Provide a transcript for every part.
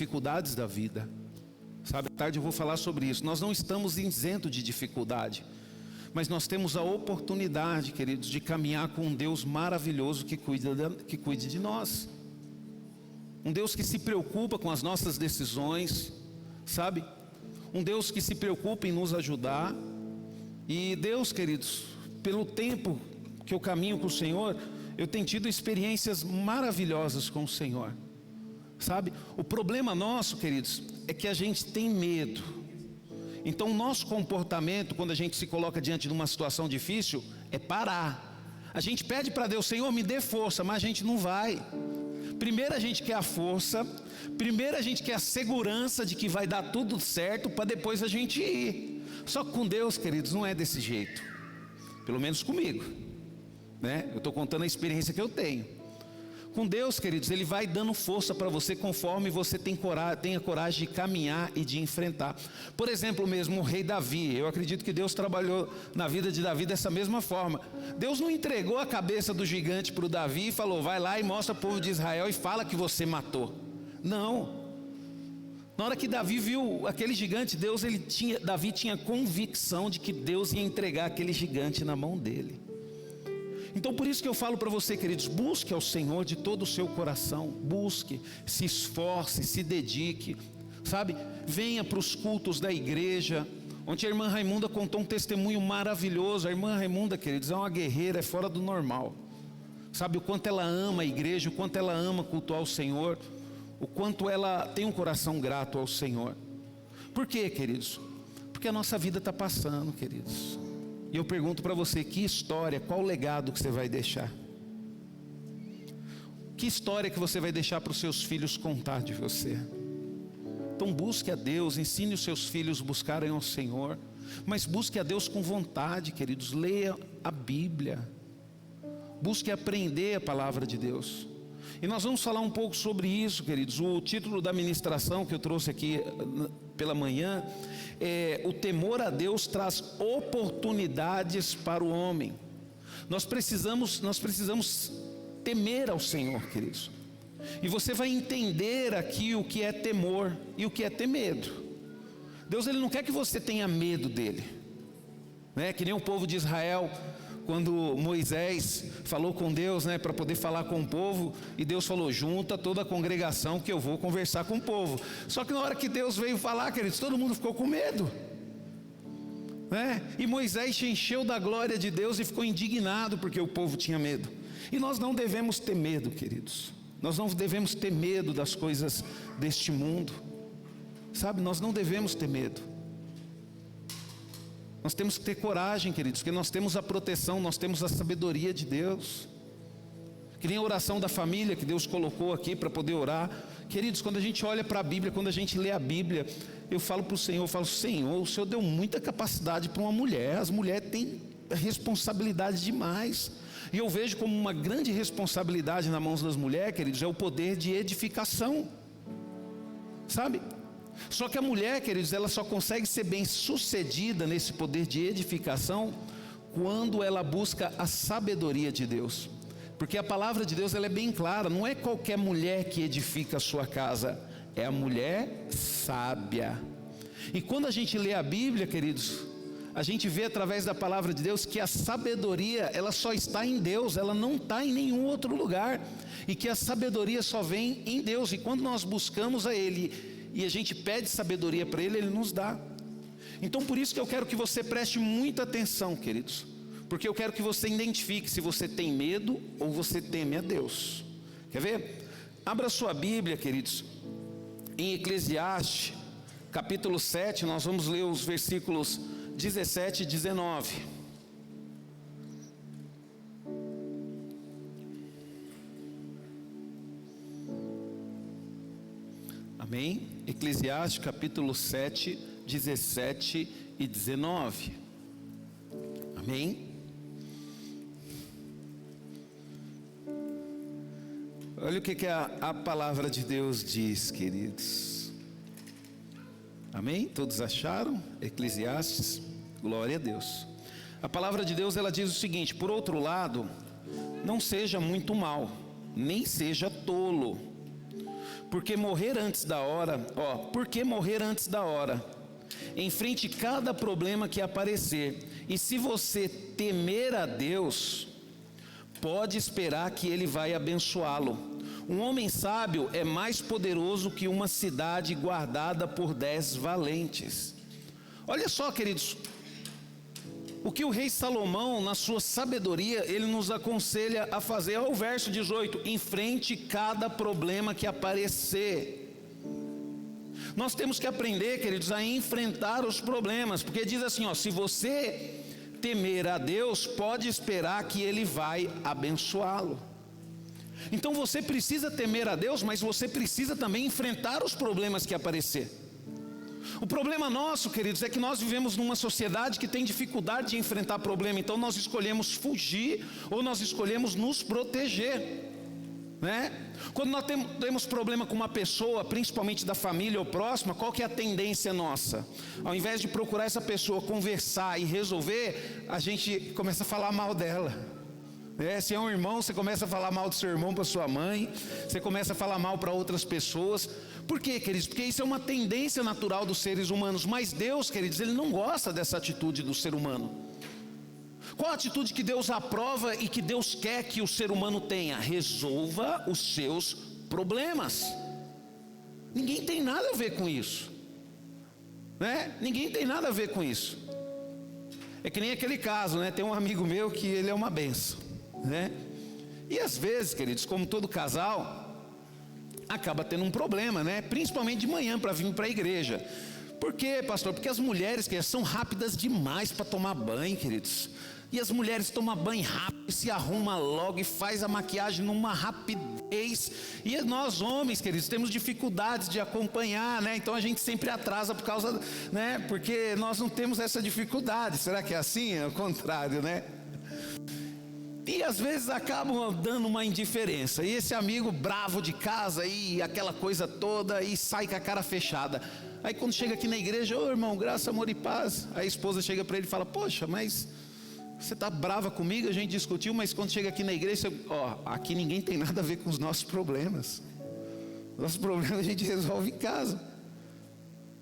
dificuldades da vida. Sabe, à tarde eu vou falar sobre isso. Nós não estamos isentos de dificuldade, mas nós temos a oportunidade, queridos, de caminhar com um Deus maravilhoso que cuide de nós. Um Deus que se preocupa com as nossas decisões, sabe? Um Deus que se preocupa em nos ajudar. E Deus, queridos, pelo tempo que eu caminho com o Senhor, eu tenho tido experiências maravilhosas com o Senhor, sabe? O problema nosso, queridos, é que a gente tem medo. Então o nosso comportamento, quando a gente se coloca diante de uma situação difícil, é parar. A gente pede para Deus: Senhor, me dê força, mas a gente não vai. Primeiro a gente quer a força, primeiro a gente quer a segurança de que vai dar tudo certo, para depois a gente ir. Só que com Deus, queridos, não é desse jeito. Pelo menos comigo, né? Eu estou contando a experiência que eu tenho. Com Deus, queridos, Ele vai dando força para você conforme você tenha coragem de caminhar e de enfrentar. Por exemplo mesmo, o rei Davi. Eu acredito que Deus trabalhou na vida de Davi dessa mesma forma. Deus não entregou a cabeça do gigante para o Davi e falou: vai lá e mostra ao povo de Israel e fala que você matou. Não. Na hora que Davi viu aquele gigante, Davi tinha convicção de que Deus ia entregar aquele gigante na mão dele. Então por isso que eu falo para você, queridos, busque ao Senhor de todo o seu coração. Busque, se esforce, se dedique, sabe? Venha para os cultos da igreja. Ontem a irmã Raimunda contou um testemunho maravilhoso. A irmã Raimunda, queridos, é uma guerreira, é fora do normal. Sabe o quanto ela ama a igreja, o quanto ela ama cultuar o Senhor, o quanto ela tem um coração grato ao Senhor. Por quê, queridos? Porque a nossa vida está passando, queridos. E eu pergunto para você: que história, qual legado que você vai deixar? Que história que você vai deixar para os seus filhos contar de você? Então busque a Deus, ensine os seus filhos a buscarem ao Senhor, mas busque a Deus com vontade, queridos. Leia a Bíblia, busque aprender a palavra de Deus. E nós vamos falar um pouco sobre isso, queridos. O título da ministração que eu trouxe aqui pela manhã é: o temor a Deus traz oportunidades para o homem. Nós precisamos temer ao Senhor, queridos. E você vai entender aqui o que é temor e o que é ter medo. Deus, Ele não quer que você tenha medo dele, né? Que nem o povo de Israel, quando Moisés falou com Deus, né, para poder falar com o povo, e Deus falou: junta toda a congregação que eu vou conversar com o povo. Só que na hora que Deus veio falar, queridos, todo mundo ficou com medo, né? E Moisés se encheu da glória de Deus e ficou indignado porque o povo tinha medo. E nós não devemos ter medo, queridos. Nós não devemos ter medo das coisas deste mundo, sabe? Nós não devemos ter medo. Nós temos que ter coragem, queridos, porque nós temos a proteção, nós temos a sabedoria de Deus. Que nem a oração da família que Deus colocou aqui para poder orar. Queridos, quando a gente olha para a Bíblia, quando a gente lê a Bíblia, eu falo para o Senhor, Senhor, o Senhor deu muita capacidade para uma mulher. As mulheres têm responsabilidade demais. E eu vejo como uma grande responsabilidade nas mãos das mulheres, queridos, é o poder de edificação, sabe? Só que a mulher, queridos, ela só consegue ser bem sucedida nesse poder de edificação quando ela busca a sabedoria de Deus. Porque a palavra de Deus, ela é bem clara: não é qualquer mulher que edifica a sua casa, é a mulher sábia. E quando a gente lê a Bíblia, queridos, a gente vê através da palavra de Deus que a sabedoria, ela só está em Deus, ela não está em nenhum outro lugar. E que a sabedoria só vem em Deus. E quando nós buscamos a Ele e a gente pede sabedoria para Ele, Ele nos dá. Então por isso que eu quero que você preste muita atenção, queridos, porque eu quero que você identifique se você tem medo ou você teme a Deus. Quer ver? Abra sua Bíblia, queridos, em Eclesiastes capítulo 7, nós vamos ler os versículos 17 e 19. Amém? Eclesiastes capítulo 7, 17 e 19. Amém? Olha o que a palavra de Deus diz, queridos. Amém? Todos acharam? Eclesiastes, glória a Deus. A palavra de Deus, ela diz o seguinte: por outro lado, não seja muito mal, nem seja tolo, Porque morrer antes da hora, porque morrer antes da hora? Enfrente cada problema que aparecer. E se você temer a Deus, pode esperar que Ele vai abençoá-lo. Um homem sábio é mais poderoso que uma cidade guardada por 10 valentes. Olha só, queridos, o que o rei Salomão, na sua sabedoria, ele nos aconselha a fazer. Olha o verso 18: enfrente cada problema que aparecer. Nós temos que aprender, queridos, a enfrentar os problemas, porque diz assim, se você temer a Deus, pode esperar que Ele vai abençoá-lo. Então você precisa temer a Deus, mas você precisa também enfrentar os problemas que aparecer. O problema nosso, queridos, é que nós vivemos numa sociedade que tem dificuldade de enfrentar problema. Então nós escolhemos fugir ou nós escolhemos nos proteger, né? Quando nós temos problema com uma pessoa, principalmente da família ou próxima, qual que é a tendência nossa? Ao invés de procurar essa pessoa, conversar e resolver, a gente começa a falar mal dela. Se é um irmão, você começa a falar mal do seu irmão para sua mãe, você começa a falar mal para outras pessoas. Por quê, queridos? Porque isso é uma tendência natural dos seres humanos. Mas Deus, queridos, Ele não gosta dessa atitude do ser humano. Qual a atitude que Deus aprova e que Deus quer que o ser humano tenha? Resolva os seus problemas. Ninguém tem nada a ver com isso, né? Ninguém tem nada a ver com isso. É que nem aquele caso, né? Tem um amigo meu que ele é uma benção, né? E às vezes, queridos, como todo casal, acaba tendo um problema, né? Principalmente de manhã para vir para a igreja. Por quê, pastor? Porque as mulheres, queridos, são rápidas demais para tomar banho, queridos. E as mulheres tomam banho rápido, se arruma logo e faz a maquiagem numa rapidez. E nós homens, queridos, temos dificuldades de acompanhar, né? Então a gente sempre atrasa por causa, né? Porque nós não temos essa dificuldade. Será que é assim? É o contrário, né? E às vezes acabam dando uma indiferença. E esse amigo bravo de casa e aquela coisa toda e sai com a cara fechada. Aí quando chega aqui na igreja, irmão, graça, amor e paz. Aí a esposa chega para ele e fala, poxa, mas você está brava comigo, a gente discutiu, mas quando chega aqui na igreja, aqui ninguém tem nada a ver com os nossos problemas. Nossos problemas a gente resolve em casa,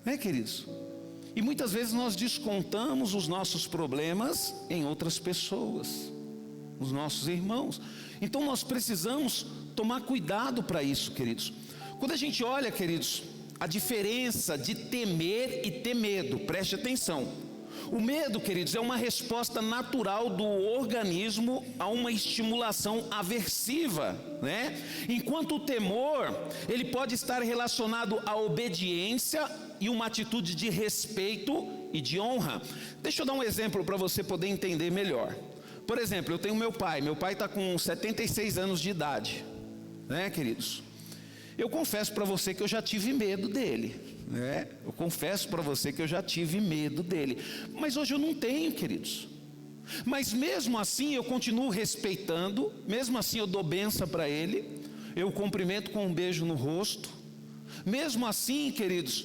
né, queridos? E muitas vezes nós descontamos os nossos problemas em outras pessoas, os nossos irmãos. Então nós precisamos tomar cuidado para isso, queridos. Quando a gente olha, queridos, a diferença de temer e ter medo, preste atenção. O medo, queridos, é uma resposta natural do organismo a uma estimulação aversiva, né? Enquanto o temor, ele pode estar relacionado à obediência e uma atitude de respeito e de honra. Deixa eu dar um exemplo para você poder entender melhor. Por exemplo, eu tenho meu pai está com 76 anos de idade, né, queridos? Eu confesso para você que eu já tive medo dele, né? Eu confesso para você que eu já tive medo dele, mas hoje eu não tenho, queridos. Mas mesmo assim eu continuo respeitando, mesmo assim eu dou bênção para ele, eu cumprimento com um beijo no rosto. Mesmo assim, queridos,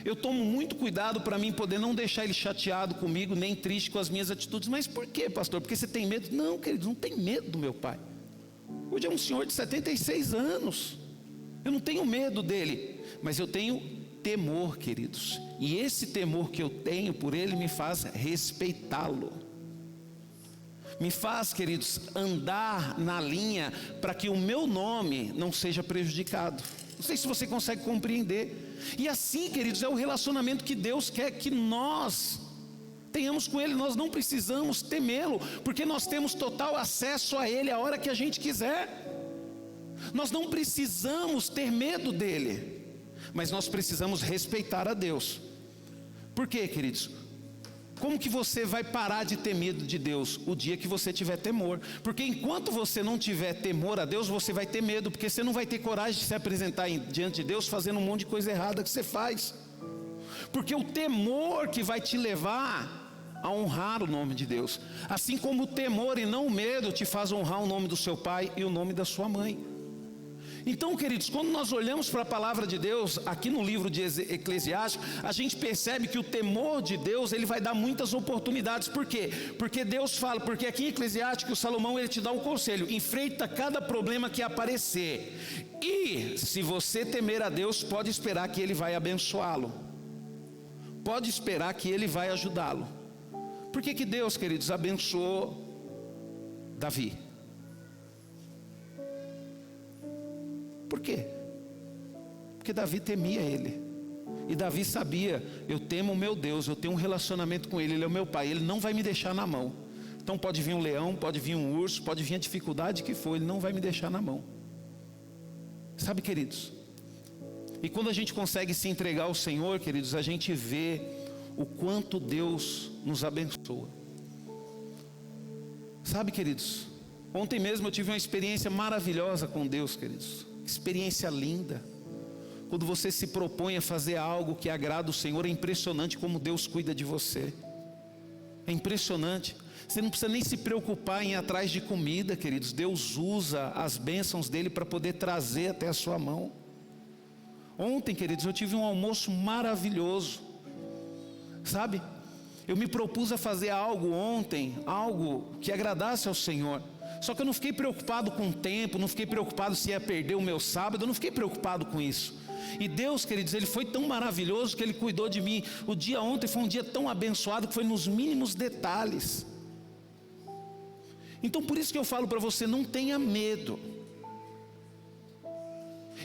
eu tomo muito cuidado para mim poder não deixar ele chateado comigo, nem triste com as minhas atitudes. Mas por quê, pastor? Porque você tem medo? Não, queridos, não tem medo do meu pai. Hoje é um senhor de 76 anos. Eu não tenho medo dele, mas eu tenho temor, queridos. E esse temor que eu tenho por ele me faz respeitá-lo. Me faz, queridos, andar na linha para que o meu nome não seja prejudicado. Não sei se você consegue compreender. E assim, queridos, é o relacionamento que Deus quer que nós tenhamos com Ele. Nós não precisamos temê-lo, porque nós temos total acesso a Ele a hora que a gente quiser. Nós não precisamos ter medo dele, mas nós precisamos respeitar a Deus. Por quê, queridos? Como que você vai parar de ter medo de Deus? O dia que você tiver temor. Porque enquanto você não tiver temor a Deus, você vai ter medo, porque você não vai ter coragem de se apresentar diante de Deus fazendo um monte de coisa errada que você faz. Porque o temor que vai te levar a honrar o nome de Deus, assim como o temor e não o medo te faz honrar o nome do seu pai e o nome da sua mãe. Então, queridos, quando nós olhamos para a palavra de Deus, aqui no livro de Eclesiastes, a gente percebe que o temor de Deus, ele vai dar muitas oportunidades. Por quê? Porque Deus fala, porque aqui em Eclesiastes, o Salomão, ele te dá um conselho: enfrenta cada problema que aparecer, e se você temer a Deus, pode esperar que Ele vai abençoá-lo, pode esperar que Ele vai ajudá-lo. Por que Deus, queridos, abençoou Davi? Por quê? Porque Davi temia Ele. E Davi sabia: eu temo o meu Deus, eu tenho um relacionamento com Ele, Ele é o meu Pai, Ele não vai me deixar na mão. Então pode vir um leão, pode vir um urso, pode vir a dificuldade que for, Ele não vai me deixar na mão. Sabe, queridos? E quando a gente consegue se entregar ao Senhor, queridos, a gente vê o quanto Deus nos abençoa. Sabe, queridos, ontem mesmo eu tive uma experiência maravilhosa com Deus, queridos. Experiência linda. Quando você se propõe a fazer algo que agrada o Senhor, é impressionante como Deus cuida de você. É impressionante. Você não precisa nem se preocupar em ir atrás de comida, queridos. Deus usa as bênçãos dele para poder trazer até a sua mão. Ontem, queridos, eu tive um almoço maravilhoso. Sabe? Eu me propus a fazer algo ontem, algo que agradasse ao Senhor. Só que eu não fiquei preocupado com o tempo, não fiquei preocupado se ia perder o meu sábado, eu não fiquei preocupado com isso. E Deus, queridos, Ele foi tão maravilhoso que Ele cuidou de mim. O dia ontem foi um dia tão abençoado que foi nos mínimos detalhes. Então por isso que eu falo para você: não tenha medo.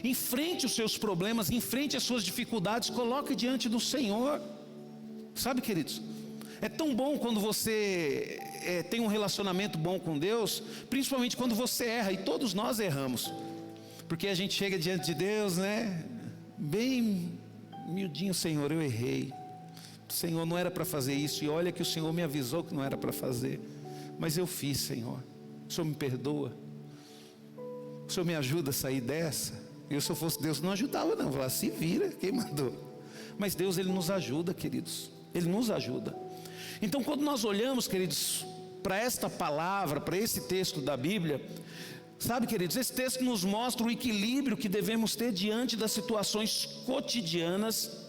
Enfrente os seus problemas, enfrente as suas dificuldades, coloque diante do Senhor. Sabe, queridos, é tão bom quando você tem um relacionamento bom com Deus, principalmente quando você erra, e todos nós erramos, porque a gente chega diante de Deus, né, bem miudinho: Senhor, eu errei, Senhor, não era para fazer isso, e olha que o Senhor me avisou que não era para fazer, mas eu fiz, Senhor, o Senhor me perdoa, o Senhor me ajuda a sair dessa. Eu, se eu fosse Deus, não ajudava não, eu falava: se vira, quem mandou? Mas Deus, Ele nos ajuda, queridos, Ele nos ajuda. Então quando nós olhamos, queridos, para esta palavra, para esse texto da Bíblia, sabe, queridos, esse texto nos mostra o equilíbrio que devemos ter diante das situações cotidianas,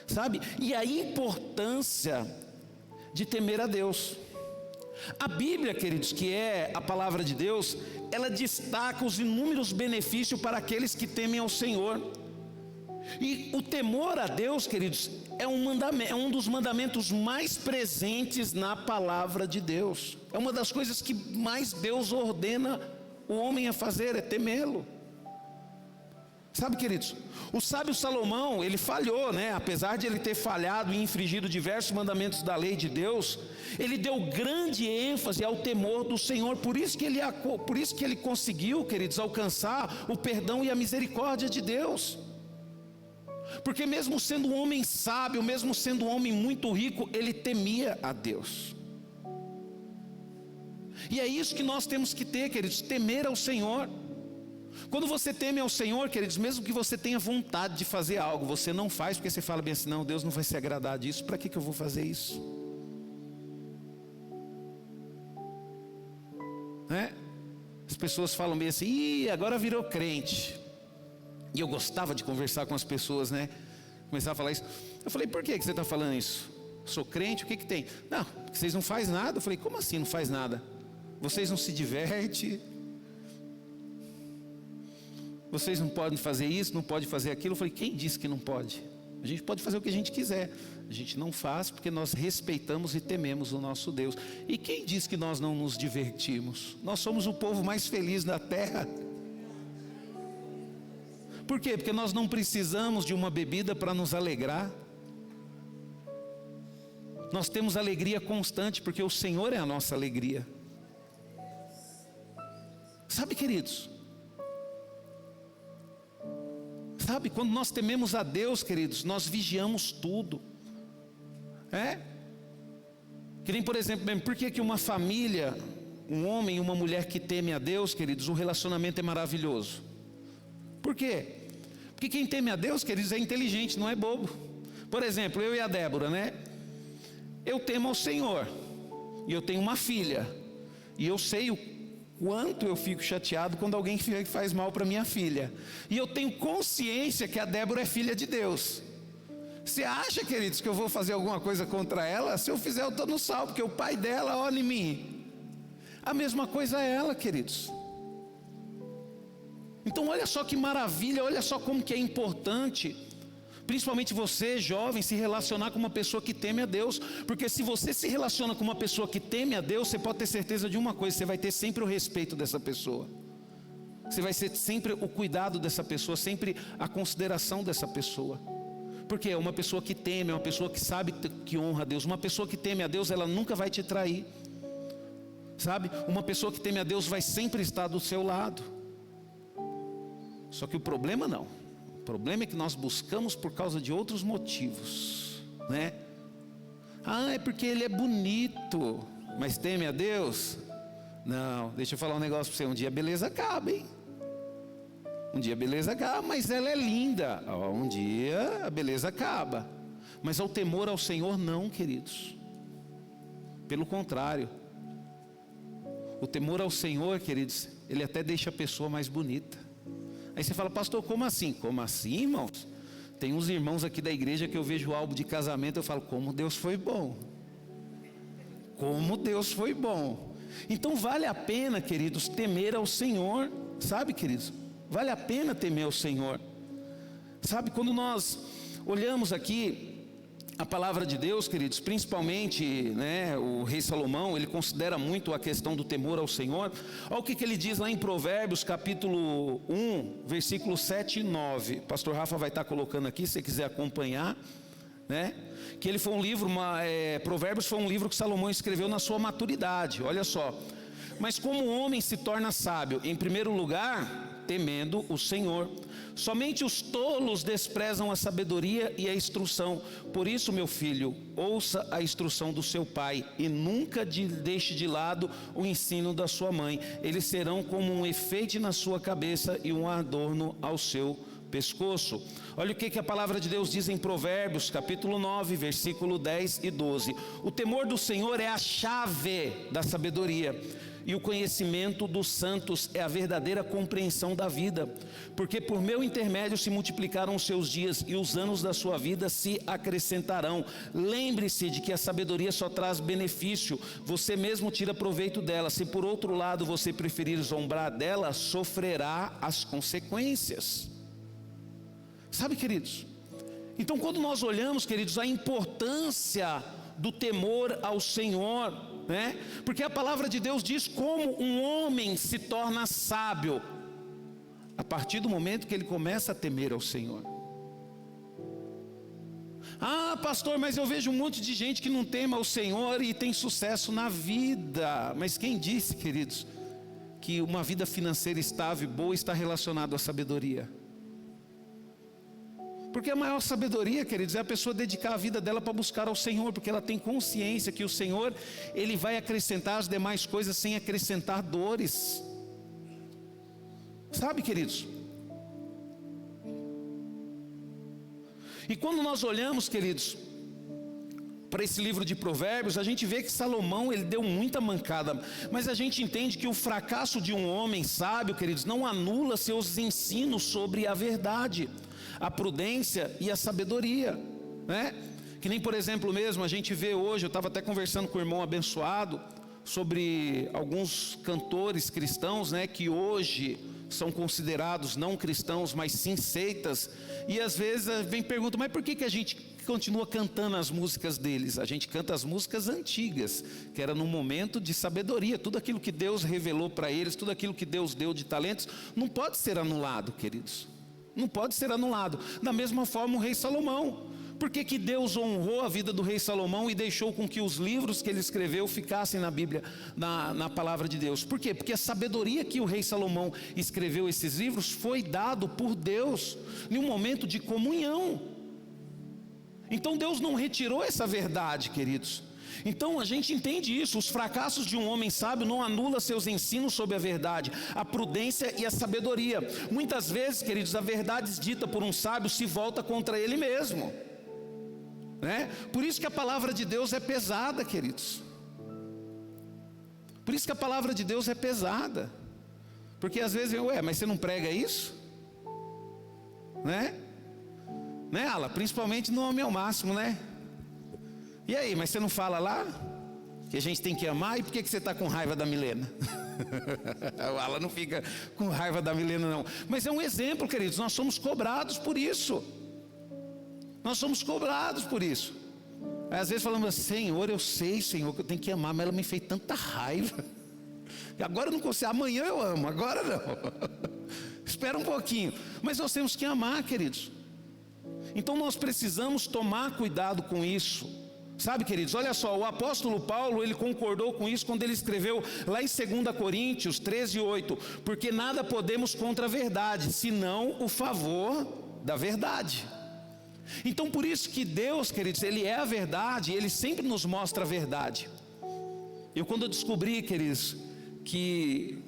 sabe, e a importância de temer a Deus. A Bíblia, queridos, que é a palavra de Deus, ela destaca os inúmeros benefícios para aqueles que temem ao Senhor. E o temor a Deus, queridos, é um dos mandamentos mais presentes na palavra de Deus. É uma das coisas que mais Deus ordena o homem a fazer, é temê-lo. Sabe, queridos, o sábio Salomão, ele falhou, né? Apesar de ele ter falhado e infringido diversos mandamentos da lei de Deus, ele deu grande ênfase ao temor do Senhor. Por isso que ele conseguiu, queridos, alcançar o perdão e a misericórdia de Deus. Porque mesmo sendo um homem sábio, mesmo sendo um homem muito rico, ele temia a Deus. E é isso que nós temos que ter, queridos, temer ao Senhor. Quando você teme ao Senhor, queridos, mesmo que você tenha vontade de fazer algo, você não faz, porque você fala bem assim: não, Deus não vai se agradar disso, para que eu vou fazer isso? As pessoas falam bem assim: ih, agora virou crente. E eu gostava de conversar com as pessoas, né? Começava a falar isso. Eu falei: por que você está falando isso? Sou crente, o que tem? Não, porque vocês não fazem nada. Eu falei: como assim não faz nada? Vocês não se divertem, vocês não podem fazer isso, não podem fazer aquilo. Eu falei: quem disse que não pode? A gente pode fazer o que a gente quiser. A gente não faz porque nós respeitamos e tememos o nosso Deus. E quem diz que nós não nos divertimos? Nós somos o povo mais feliz da terra. Por quê? Porque nós não precisamos de uma bebida para nos alegrar. Nós temos alegria constante, porque o Senhor é a nossa alegria. Sabe, queridos? Sabe, quando nós tememos a Deus, queridos, nós vigiamos tudo. Que nem, por exemplo, por que uma família, um homem e uma mulher que teme a Deus, queridos, o relacionamento é maravilhoso? Por quê? Porque quem teme a Deus, queridos, é inteligente, não é bobo. Por exemplo, eu e a Débora, né? Eu temo ao Senhor, e eu tenho uma filha, e eu sei quanto eu fico chateado quando alguém faz mal para minha filha. E eu tenho consciência que a Débora é filha de Deus. Você acha, queridos, que eu vou fazer alguma coisa contra ela? Se eu fizer, eu estou no salvo, porque o pai dela olha em mim. A mesma coisa é ela, queridos. Então olha só que maravilha, olha só como que é importante, principalmente você, jovem, se relacionar com uma pessoa que teme a Deus. Porque se você se relaciona com uma pessoa que teme a Deus, você pode ter certeza de uma coisa: você vai ter sempre o respeito dessa pessoa. Você vai ter sempre o cuidado dessa pessoa, sempre a consideração dessa pessoa. Porque é uma pessoa que teme, é uma pessoa que sabe que honra a Deus. Uma pessoa que teme a Deus, ela nunca vai te trair. Sabe? Uma pessoa que teme a Deus vai sempre estar do seu lado. Só que o problema não. O problema é que nós buscamos por causa de outros motivos, né? Ah, é porque ele é bonito, mas teme a Deus? Não, deixa eu falar um negócio para você. Um dia a beleza acaba, hein? Um dia a beleza acaba, mas ela é linda. Um dia a beleza acaba. Mas ao temor ao Senhor não, queridos. Pelo contrário. O temor ao Senhor, queridos, ele até deixa a pessoa mais bonita. Aí você fala: pastor, como assim? Como assim, irmãos? Tem uns irmãos aqui da igreja que eu vejo o álbum de casamento, eu falo: como Deus foi bom. Como Deus foi bom. Então vale a pena, queridos, temer ao Senhor. Sabe, queridos? Vale a pena temer ao Senhor. Sabe, quando nós olhamos aqui a palavra de Deus, queridos, principalmente, né, o rei Salomão, ele considera muito a questão do temor ao Senhor. Olha o que ele diz lá em Provérbios, capítulo 1, versículos 7 e 9. Pastor Rafa vai estar colocando aqui, se você quiser acompanhar, né? Que ele foi um livro, Provérbios foi um livro que Salomão escreveu na sua maturidade. Olha só: mas como o homem se torna sábio? Em primeiro lugar, temendo o Senhor. Somente os tolos desprezam a sabedoria e a instrução. Por isso, meu filho, ouça a instrução do seu pai e nunca deixe de lado o ensino da sua mãe. Eles serão como um enfeite na sua cabeça e um adorno ao seu pescoço. Olha o que a palavra de Deus diz em Provérbios, capítulo 9, versículo 10 e 12. O temor do Senhor é a chave da sabedoria, e o conhecimento dos santos é a verdadeira compreensão da vida. Porque por meu intermédio se multiplicaram os seus dias, e os anos da sua vida se acrescentarão. Lembre-se de que a sabedoria só traz benefício, você mesmo tira proveito dela. Se por outro lado você preferir zombar dela, sofrerá as consequências. Sabe, queridos? Então quando nós olhamos, queridos, a importância do temor ao Senhor, né? Porque a palavra de Deus diz como um homem se torna sábio a partir do momento que ele começa a temer ao Senhor. Ah, pastor, mas eu vejo um monte de gente que não teme ao Senhor e tem sucesso na vida. Mas quem disse, queridos, que uma vida financeira estável e boa está relacionada à sabedoria? Porque a maior sabedoria, queridos, é a pessoa dedicar a vida dela para buscar ao Senhor, porque ela tem consciência que o Senhor, Ele vai acrescentar as demais coisas sem acrescentar dores. Sabe, queridos? E quando nós olhamos, queridos, para esse livro de Provérbios, a gente vê que Salomão, ele deu muita mancada, mas a gente entende que o fracasso de um homem sábio, queridos, não anula seus ensinos sobre a verdade, a prudência e a sabedoria, né? Que nem, por exemplo, mesmo a gente vê hoje, eu estava até conversando com o irmão abençoado sobre alguns cantores cristãos, né, que hoje são considerados não cristãos, mas sim seitas, e às vezes vem pergunta: mas por que a gente continua cantando as músicas deles? A gente canta as músicas antigas, que era num momento de sabedoria. Tudo aquilo que Deus revelou para eles, tudo aquilo que Deus deu de talentos, não pode ser anulado, queridos. Não pode ser anulado. Da mesma forma o rei Salomão. Por que Deus honrou a vida do rei Salomão e deixou com que os livros que ele escreveu ficassem na Bíblia, na palavra de Deus? Por quê? Porque a sabedoria que o rei Salomão escreveu esses livros foi dado por Deus em um momento de comunhão. Então Deus não retirou essa verdade, queridos. Então a gente entende isso: os fracassos de um homem sábio não anulam seus ensinos sobre a verdade, a prudência e a sabedoria. Muitas vezes, queridos, a verdade dita por um sábio se volta contra ele mesmo, né? Por isso que a palavra de Deus é pesada, queridos. Por isso que a palavra de Deus é pesada. Porque às vezes, mas você não prega isso? Né, Ala? Principalmente no Homem ao Máximo, né? E aí, mas você não fala lá que a gente tem que amar? E por que você está com raiva da Milena? O Ala não fica com raiva da Milena, não. Mas é um exemplo, queridos, nós somos cobrados por isso. Nós somos cobrados por isso. Aí, às vezes falamos assim: Senhor, eu sei, Senhor, que eu tenho que amar, mas ela me fez tanta raiva. E agora eu não consigo, amanhã eu amo, agora não. Espera um pouquinho. Mas nós temos que amar, queridos. Então nós precisamos tomar cuidado com isso. Sabe, queridos, olha só, o apóstolo Paulo, ele concordou com isso quando ele escreveu lá em 2 Coríntios 13:8, porque nada podemos contra a verdade, senão o favor da verdade. Então por isso que Deus, queridos, ele é a verdade, ele sempre nos mostra a verdade. Quando eu descobri, queridos, que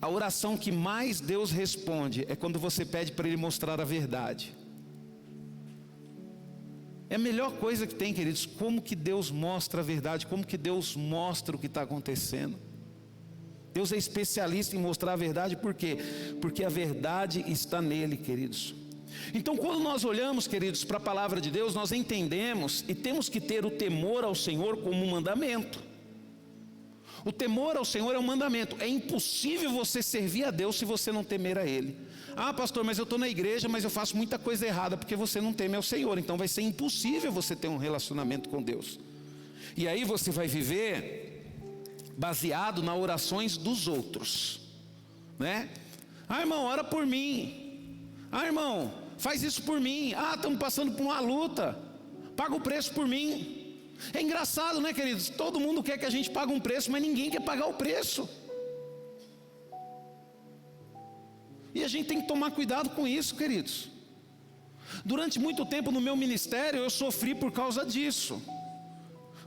a oração que mais Deus responde é quando você pede para Ele mostrar a verdade. É a melhor coisa que tem, queridos, como que Deus mostra a verdade, como que Deus mostra o que está acontecendo. Deus é especialista em mostrar a verdade, por quê? Porque a verdade está nele, queridos. Então quando nós olhamos, queridos, para a palavra de Deus, nós entendemos e temos que ter o temor ao Senhor como um mandamento. O temor ao Senhor é um mandamento. É impossível você servir a Deus se você não temer a Ele. Ah, pastor, mas eu estou na igreja, mas eu faço muita coisa errada porque você não teme ao Senhor. Então vai ser impossível você ter um relacionamento com Deus. E aí você vai viver baseado nas orações dos outros, né? Ah, irmão, ora por mim. Ah, irmão, faz isso por mim. Ah, estamos passando por uma luta, paga o preço por mim. É engraçado, né, queridos? Todo mundo quer que a gente pague um preço, mas ninguém quer pagar o preço. E a gente tem que tomar cuidado com isso, queridos. Durante muito tempo no meu ministério eu sofri por causa disso.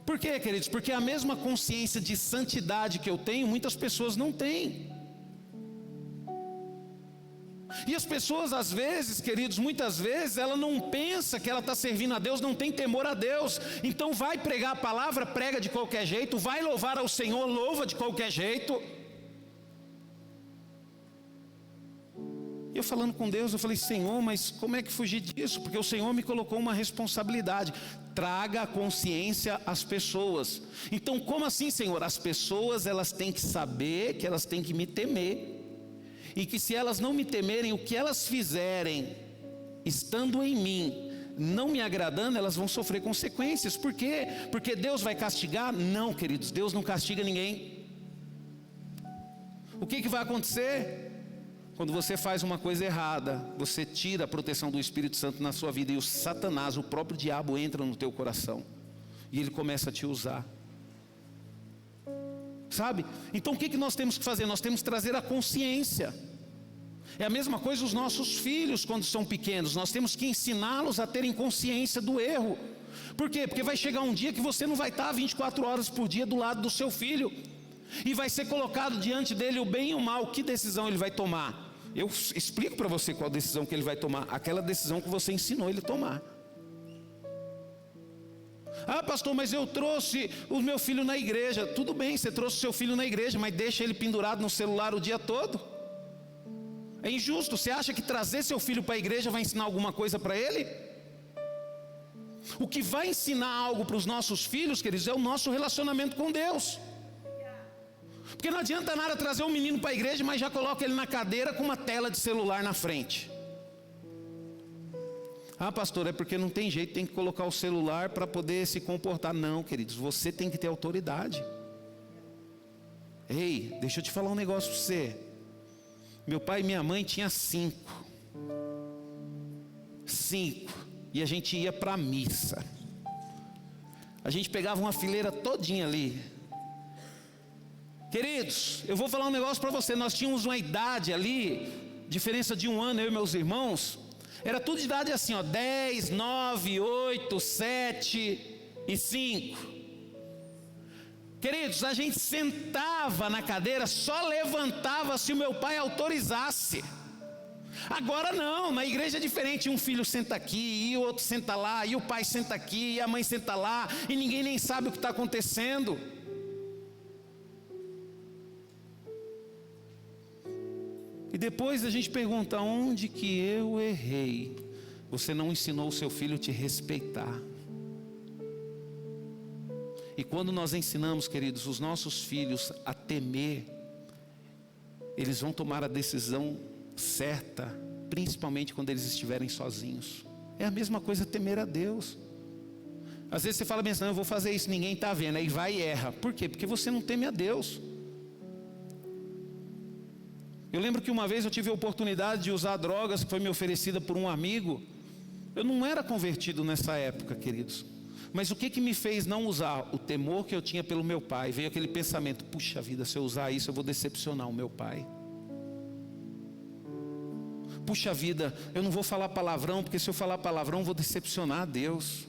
Por quê, queridos? Porque a mesma consciência de santidade que eu tenho, muitas pessoas não têm. E as pessoas às vezes, queridos, muitas vezes ela não pensa que ela está servindo a Deus, não tem temor a Deus. Então vai pregar a palavra, prega de qualquer jeito. Vai louvar ao Senhor, louva de qualquer jeito. E eu falando com Deus, eu falei: Senhor, mas como é que fugir disso? Porque o Senhor me colocou uma responsabilidade. Traga a consciência às pessoas. Então como assim, Senhor? As pessoas, elas têm que saber que elas têm que me temer. E que se elas não me temerem, o que elas fizerem, estando em mim, não me agradando, elas vão sofrer consequências. Por quê? Porque Deus vai castigar? Não, queridos, Deus não castiga ninguém. O que vai acontecer? Quando você faz uma coisa errada, você tira a proteção do Espírito Santo na sua vida, e o Satanás, o próprio diabo, entra no teu coração, e ele começa a te usar. Sabe? Então o que nós temos que fazer? Nós temos que trazer a consciência. É a mesma coisa os nossos filhos quando são pequenos. Nós temos que ensiná-los a terem consciência do erro. Por quê? Porque vai chegar um dia que você não vai estar 24 horas por dia do lado do seu filho. E vai ser colocado diante dele o bem e o mal. Que decisão ele vai tomar? Eu explico para você qual decisão que ele vai tomar. Aquela decisão que você ensinou ele a tomar. Ah, pastor, mas eu trouxe o meu filho na igreja. Tudo bem, você trouxe o seu filho na igreja, mas deixa ele pendurado no celular o dia todo. É injusto. Você acha que trazer seu filho para a igreja vai ensinar alguma coisa para ele? O que vai ensinar algo para os nossos filhos, queridos, é o nosso relacionamento com Deus. Porque não adianta nada trazer um menino para a igreja, mas já coloca ele na cadeira com uma tela de celular na frente. Ah, pastor, é porque não tem jeito, tem que colocar o celular para poder se comportar. Não, queridos, você tem que ter autoridade. Ei, deixa eu te falar um negócio para você. Meu pai e minha mãe tinham 5. E a gente ia para a missa. A gente pegava uma fileira todinha ali. Queridos, eu vou falar um negócio para você. Nós tínhamos uma idade ali, diferença de 1 ano, eu e meus irmãos. Era tudo de idade assim, 10, 9, 8, 7 e 5. Queridos, a gente sentava na cadeira, só levantava se o meu pai autorizasse. Agora não, na igreja é diferente. Um filho senta aqui, e o outro senta lá, e o pai senta aqui, e a mãe senta lá, e ninguém nem sabe o que está acontecendo. E depois a gente pergunta: onde que eu errei? Você não ensinou o seu filho a te respeitar. E quando nós ensinamos, queridos, os nossos filhos a temer, eles vão tomar a decisão certa, principalmente quando eles estiverem sozinhos. É a mesma coisa temer a Deus. Às vezes você fala bem assim: não, eu vou fazer isso, ninguém está vendo, aí vai e erra. Por quê? Porque você não teme a Deus. Eu lembro que uma vez eu tive a oportunidade de usar drogas que foi me oferecida por um amigo. Eu não era convertido nessa época, queridos. Mas o que me fez não usar? O temor que eu tinha pelo meu pai. Veio aquele pensamento: puxa vida, se eu usar isso eu vou decepcionar o meu pai. Puxa vida, eu não vou falar palavrão, porque se eu falar palavrão eu vou decepcionar a Deus.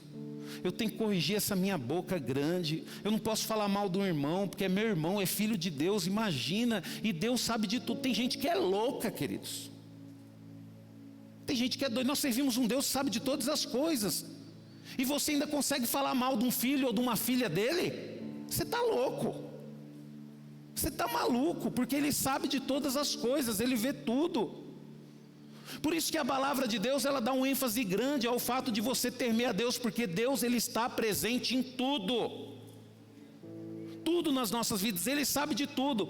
Eu tenho que corrigir essa minha boca grande. Eu não posso falar mal do irmão, porque é meu irmão, é filho de Deus, imagina. E Deus sabe de tudo. Tem gente que é louca, queridos. Tem gente que é doida. Nós servimos um Deus que sabe de todas as coisas. E você ainda consegue falar mal de um filho ou de uma filha dele? Você está louco. Você está maluco, porque Ele sabe de todas as coisas, Ele vê tudo. Por isso que a palavra de Deus, ela dá um ênfase grande ao fato de você temer a Deus, porque Deus, Ele está presente em tudo. Tudo nas nossas vidas, Ele sabe de tudo.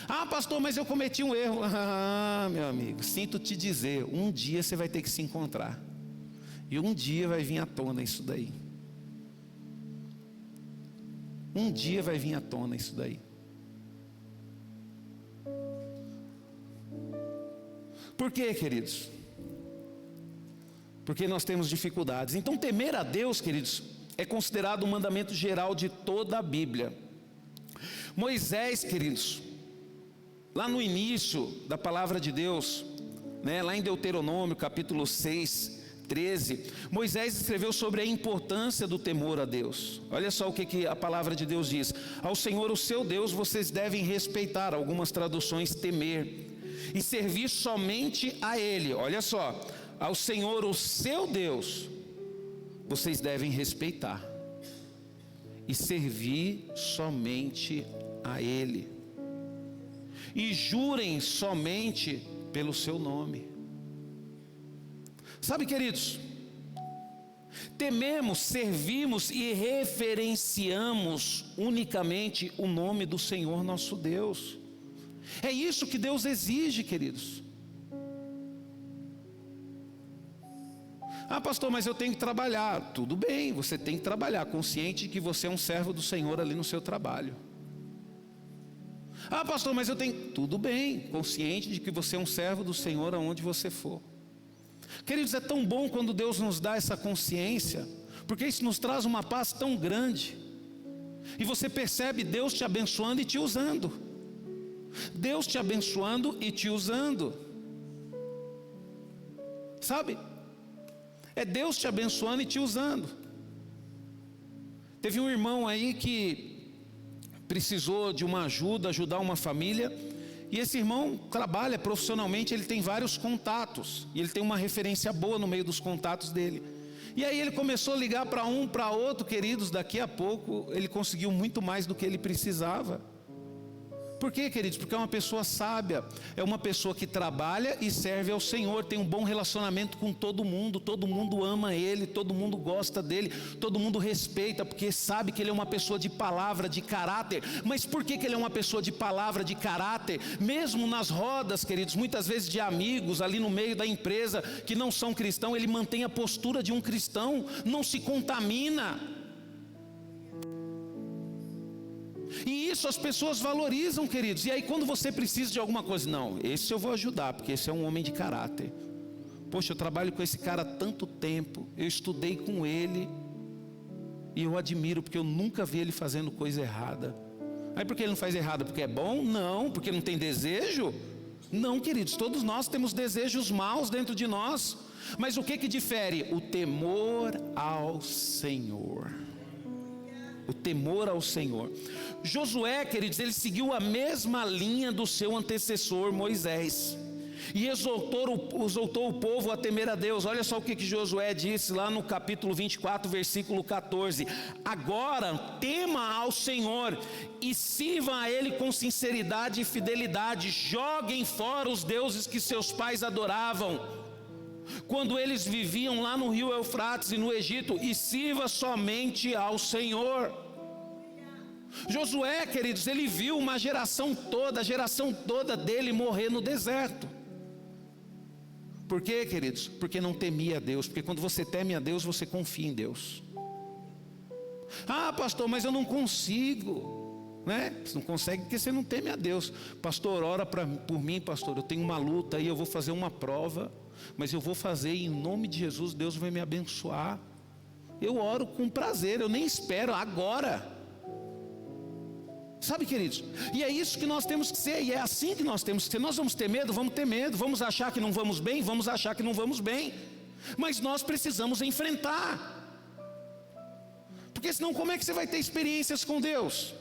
Ah, pastor, mas eu cometi um erro. Ah, meu amigo, sinto te dizer, um dia você vai ter que se encontrar. E um dia vai vir à tona isso daí. Um dia vai vir à tona isso daí. Por quê, queridos? Porque nós temos dificuldades. Então temer a Deus, queridos, é considerado um mandamento geral de toda a Bíblia. Moisés, queridos, lá no início da palavra de Deus, lá em Deuteronômio capítulo 6, 13, Moisés escreveu sobre a importância do temor a Deus. Olha só o que a palavra de Deus diz: ao Senhor o seu Deus vocês devem respeitar, algumas traduções temer, e servir somente a Ele. Olha só, ao Senhor o seu Deus vocês devem respeitar e servir somente a Ele, e jurem somente pelo seu nome. Sabe, queridos, tememos, servimos e referenciamos unicamente o nome do Senhor nosso Deus. É isso que Deus exige, queridos. Ah, pastor, mas eu tenho que trabalhar. Tudo bem, você tem que trabalhar, consciente de que você é um servo do Senhor ali no seu trabalho. Ah, pastor, mas eu tenho... Tudo bem, consciente de que você é um servo do Senhor aonde você for. Queridos, é tão bom quando Deus nos dá essa consciência, porque isso nos traz uma paz tão grande. E você percebe Deus te abençoando e te usando. Deus te abençoando e te usando. Sabe? É Deus te abençoando e te usando. Teve um irmão aí que precisou de uma ajuda, ajudar uma família. E esse irmão trabalha profissionalmente, ele tem vários contatos. E ele tem uma referência boa no meio dos contatos dele. E aí ele começou a ligar para um, para outro, queridos. Daqui a pouco ele conseguiu muito mais do que ele precisava. Por quê, queridos? Porque é uma pessoa sábia, é uma pessoa que trabalha e serve ao Senhor, tem um bom relacionamento com todo mundo ama ele, todo mundo gosta dele, todo mundo respeita, porque sabe que ele é uma pessoa de palavra, de caráter. Mas por que ele é uma pessoa de palavra, de caráter? Mesmo nas rodas, queridos, muitas vezes de amigos, ali no meio da empresa, que não são cristãos, ele mantém a postura de um cristão, não se contamina. E isso as pessoas valorizam, queridos. E aí quando você precisa de alguma coisa, não, esse eu vou ajudar, porque esse é um homem de caráter. Poxa, eu trabalho com esse cara há tanto tempo, eu estudei com ele, e eu admiro, porque eu nunca vi ele fazendo coisa errada. Aí por que ele não faz errado? Porque é bom? Não. Porque não tem desejo? Não, queridos, todos nós temos desejos maus dentro de nós. Mas o que difere? O temor ao Senhor. O temor ao Senhor. Josué, queridos, ele seguiu a mesma linha do seu antecessor Moisés. e exortou o povo a temer a Deus. Olha só o que Josué disse lá no capítulo 24, versículo 14: agora tema ao Senhor e sirvam a Ele com sinceridade e fidelidade, joguem fora os deuses que seus pais adoravam quando eles viviam lá no rio Eufrates e no Egito, e sirva somente ao Senhor. Josué, queridos, ele viu uma geração toda, a geração toda dele morrer no deserto. Por quê, queridos? Porque não temia a Deus. Porque quando você teme a Deus, você confia em Deus. Ah, pastor, mas eu não consigo, né? Você não consegue porque você não teme a Deus. Pastor, ora por mim, pastor, eu tenho uma luta aí, eu vou fazer uma prova, mas eu vou fazer em nome de Jesus, Deus vai me abençoar. Eu oro com prazer, eu nem espero, agora. Sabe, queridos, e é isso que nós temos que ser, e é assim que nós temos que ser. Nós vamos ter medo, vamos achar que não vamos bem, vamos achar que não vamos bem, mas nós precisamos enfrentar, porque senão como é que você vai ter experiências com Deus?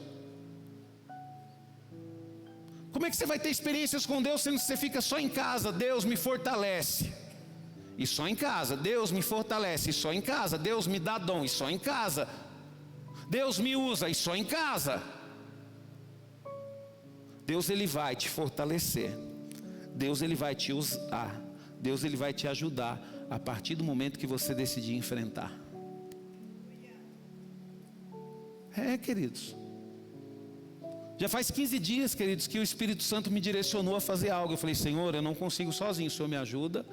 Como é que você vai ter experiências com Deus sendo que você fica só em casa? Deus me fortalece, e só em casa. Deus me fortalece, e só em casa. Deus me dá dom, e só em casa. Deus me usa, e só em casa. Deus, ele vai te fortalecer. Deus, ele vai te usar. Deus, ele vai te ajudar a partir do momento que você decidir enfrentar. Queridos, já faz 15 dias, queridos, que o Espírito Santo me direcionou a fazer algo. Eu falei: Senhor, eu não consigo sozinho, o Senhor me ajuda.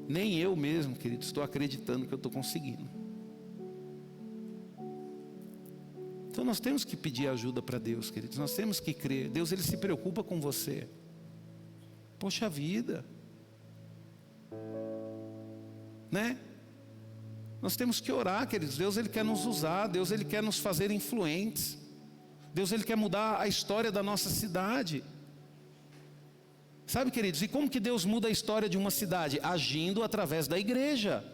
Nem eu mesmo, queridos, estou acreditando que eu estou conseguindo. Então nós temos que pedir ajuda para Deus, queridos. Nós temos que crer. Deus, ele se preocupa com você. Poxa vida, né? Nós temos que orar, queridos. Deus, ele quer nos usar. Deus, ele quer nos fazer influentes. Deus, ele quer mudar a história da nossa cidade. Sabe, queridos, e como que Deus muda a história de uma cidade? Agindo através da igreja.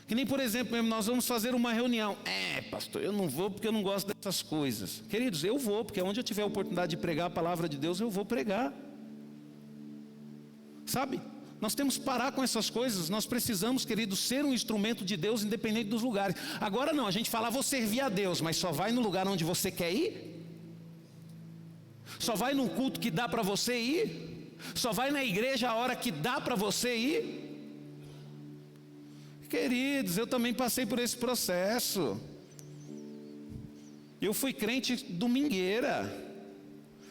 Que nem, por exemplo, nós vamos fazer uma reunião. Pastor, eu não vou porque eu não gosto dessas coisas. Queridos, eu vou, porque onde eu tiver a oportunidade de pregar a palavra de Deus, eu vou pregar. Sabe? Nós temos que parar com essas coisas. Nós precisamos, queridos, ser um instrumento de Deus independente dos lugares. Agora não, a gente fala: vou servir a Deus, mas só vai no lugar onde você quer ir? Só vai num culto que dá para você ir? Só vai na igreja a hora que dá para você ir? Queridos, eu também passei por esse processo. Eu fui crente domingueira,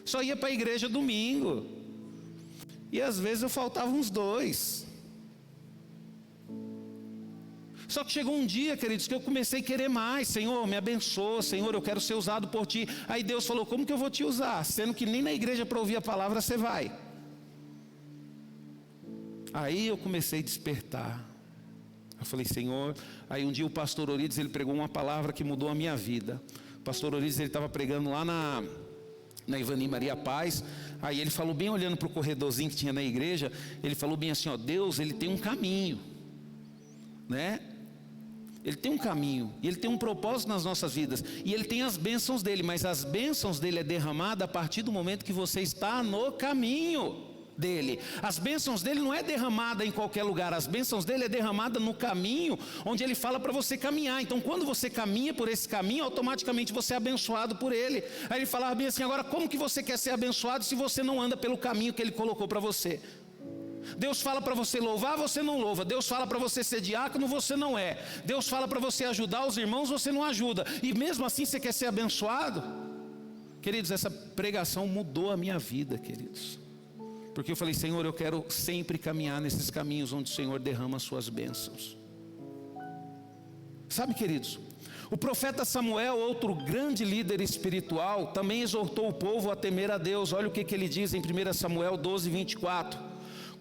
só ia para a igreja domingo, e às vezes eu faltava uns 2. Só que chegou um dia, queridos, que eu comecei a querer mais. Senhor, me abençoa. Senhor, eu quero ser usado por Ti. Aí Deus falou: como que eu vou te usar? Sendo que nem na igreja para ouvir a palavra você vai. Aí eu comecei a despertar. Eu falei: Senhor. Aí um dia o pastor Orides, ele pregou uma palavra que mudou a minha vida. O pastor Orides, ele estava pregando lá na Ivani Maria Paz. Aí ele falou, bem olhando para o corredorzinho que tinha na igreja, ele falou bem assim: ó, Deus, ele tem um caminho, né? Ele tem um caminho, e ele tem um propósito nas nossas vidas, e ele tem as bênçãos dele, mas as bênçãos dele é derramada a partir do momento que você está no caminho dele. As bênçãos dele não é derramada em qualquer lugar, as bênçãos dele é derramada no caminho onde ele fala para você caminhar. Então quando você caminha por esse caminho, automaticamente você é abençoado por ele. Aí ele falava bem assim: agora como que você quer ser abençoado se você não anda pelo caminho que ele colocou para você? Deus fala para você louvar, você não louva. Deus fala para você ser diácono, você não é. Deus fala para você ajudar os irmãos, você não ajuda. E mesmo assim você quer ser abençoado? Queridos, essa pregação mudou a minha vida, queridos. Porque eu falei: Senhor, eu quero sempre caminhar nesses caminhos onde o Senhor derrama as suas bênçãos. Sabe, queridos, o profeta Samuel, outro grande líder espiritual, também exortou o povo a temer a Deus. Olha o que ele diz em 1 Samuel 12, 24.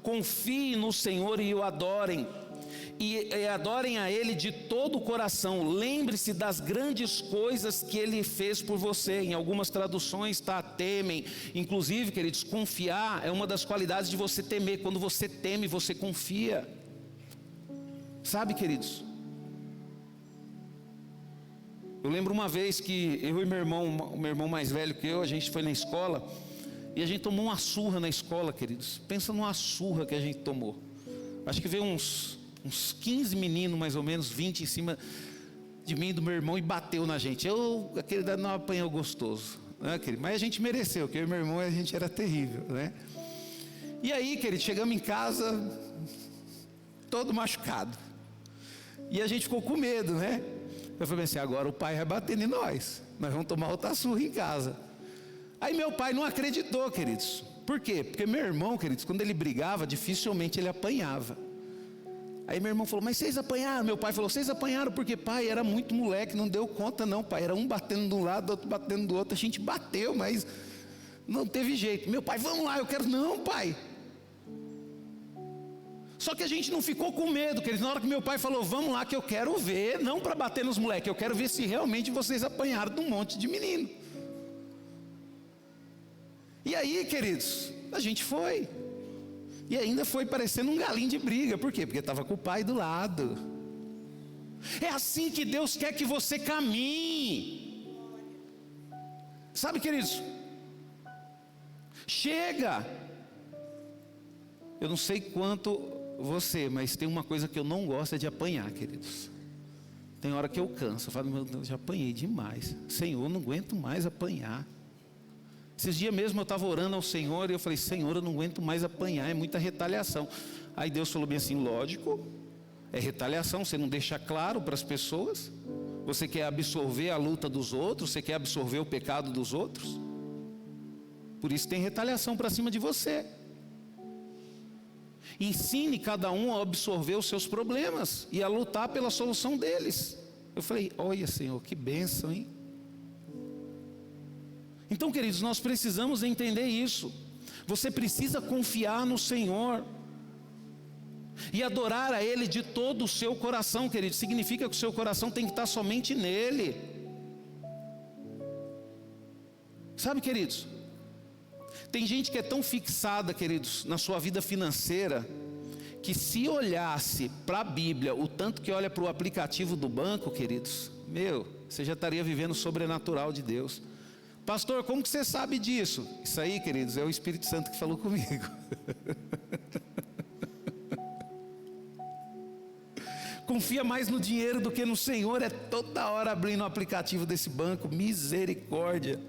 Confiem no Senhor e o adorem, e adorem a Ele de todo o coração. Lembre-se das grandes coisas que Ele fez por você. Em algumas traduções está temem. Inclusive, queridos, confiar é uma das qualidades de você temer. Quando você teme, você confia. Sabe, queridos, eu lembro uma vez que eu e meu irmão, o meu irmão mais velho que eu, a gente foi na escola, E a gente tomou uma surra na escola, queridos. Pensa numa surra que a gente tomou. Acho que veio uns 15 meninos, mais ou menos, 20 em cima de mim e do meu irmão e bateu na gente. Aquele dado não apanhou gostoso, né, querido? Mas a gente mereceu, porque eu e meu irmão, a gente era terrível, né? E aí, querido, chegamos em casa, todo machucado. E a gente ficou com medo, né? Eu falei assim, agora o pai vai bater em nós vamos tomar outra surra em casa. Aí meu pai não acreditou, queridos. Por quê? Porque meu irmão, queridos, quando ele brigava, dificilmente ele apanhava. Aí meu irmão falou, mas vocês apanharam? Meu pai falou, vocês apanharam porque, pai, era muito moleque, não deu conta não, pai. Era um batendo de um lado, outro batendo do outro. A gente bateu, mas não teve jeito. Meu pai, vamos lá, eu quero. Não, pai. Só que a gente não ficou com medo, queridos. Na hora que meu pai falou, vamos lá que eu quero ver, não para bater nos moleques, eu quero ver se realmente vocês apanharam de um monte de menino. E aí, queridos, a gente foi. E ainda foi parecendo um galinho de briga. Por quê? Porque estava com o pai do lado. É assim que Deus quer que você caminhe. Sabe, queridos? Chega. Eu não sei quanto você, mas tem uma coisa que eu não gosto, é de apanhar, queridos. Tem hora que eu canso. Eu falo, meu Deus, já apanhei demais. Senhor, eu não aguento mais apanhar. Esses dias mesmo eu estava orando ao Senhor e eu falei, Senhor, eu não aguento mais apanhar, é muita retaliação. Aí Deus falou bem assim, lógico, é retaliação, você não deixa claro para as pessoas. Você quer absorver a luta dos outros, você quer absorver o pecado dos outros. Por isso tem retaliação para cima de você. Ensine cada um a absorver os seus problemas e a lutar pela solução deles. Eu falei, olha, Senhor, que bênção, hein? Então, queridos, nós precisamos entender isso. Você precisa confiar no Senhor e adorar a Ele de todo o seu coração, queridos. Significa que o seu coração tem que estar somente nele. Sabe, queridos, tem gente que é tão fixada, queridos, na sua vida financeira, que se olhasse para a Bíblia o tanto que olha para o aplicativo do banco, queridos, você já estaria vivendo o sobrenatural de Deus. Pastor, como que você sabe disso? Isso aí, queridos, é o Espírito Santo que falou comigo. Confia mais no dinheiro do que no Senhor. É toda hora abrindo o aplicativo desse banco. Misericórdia.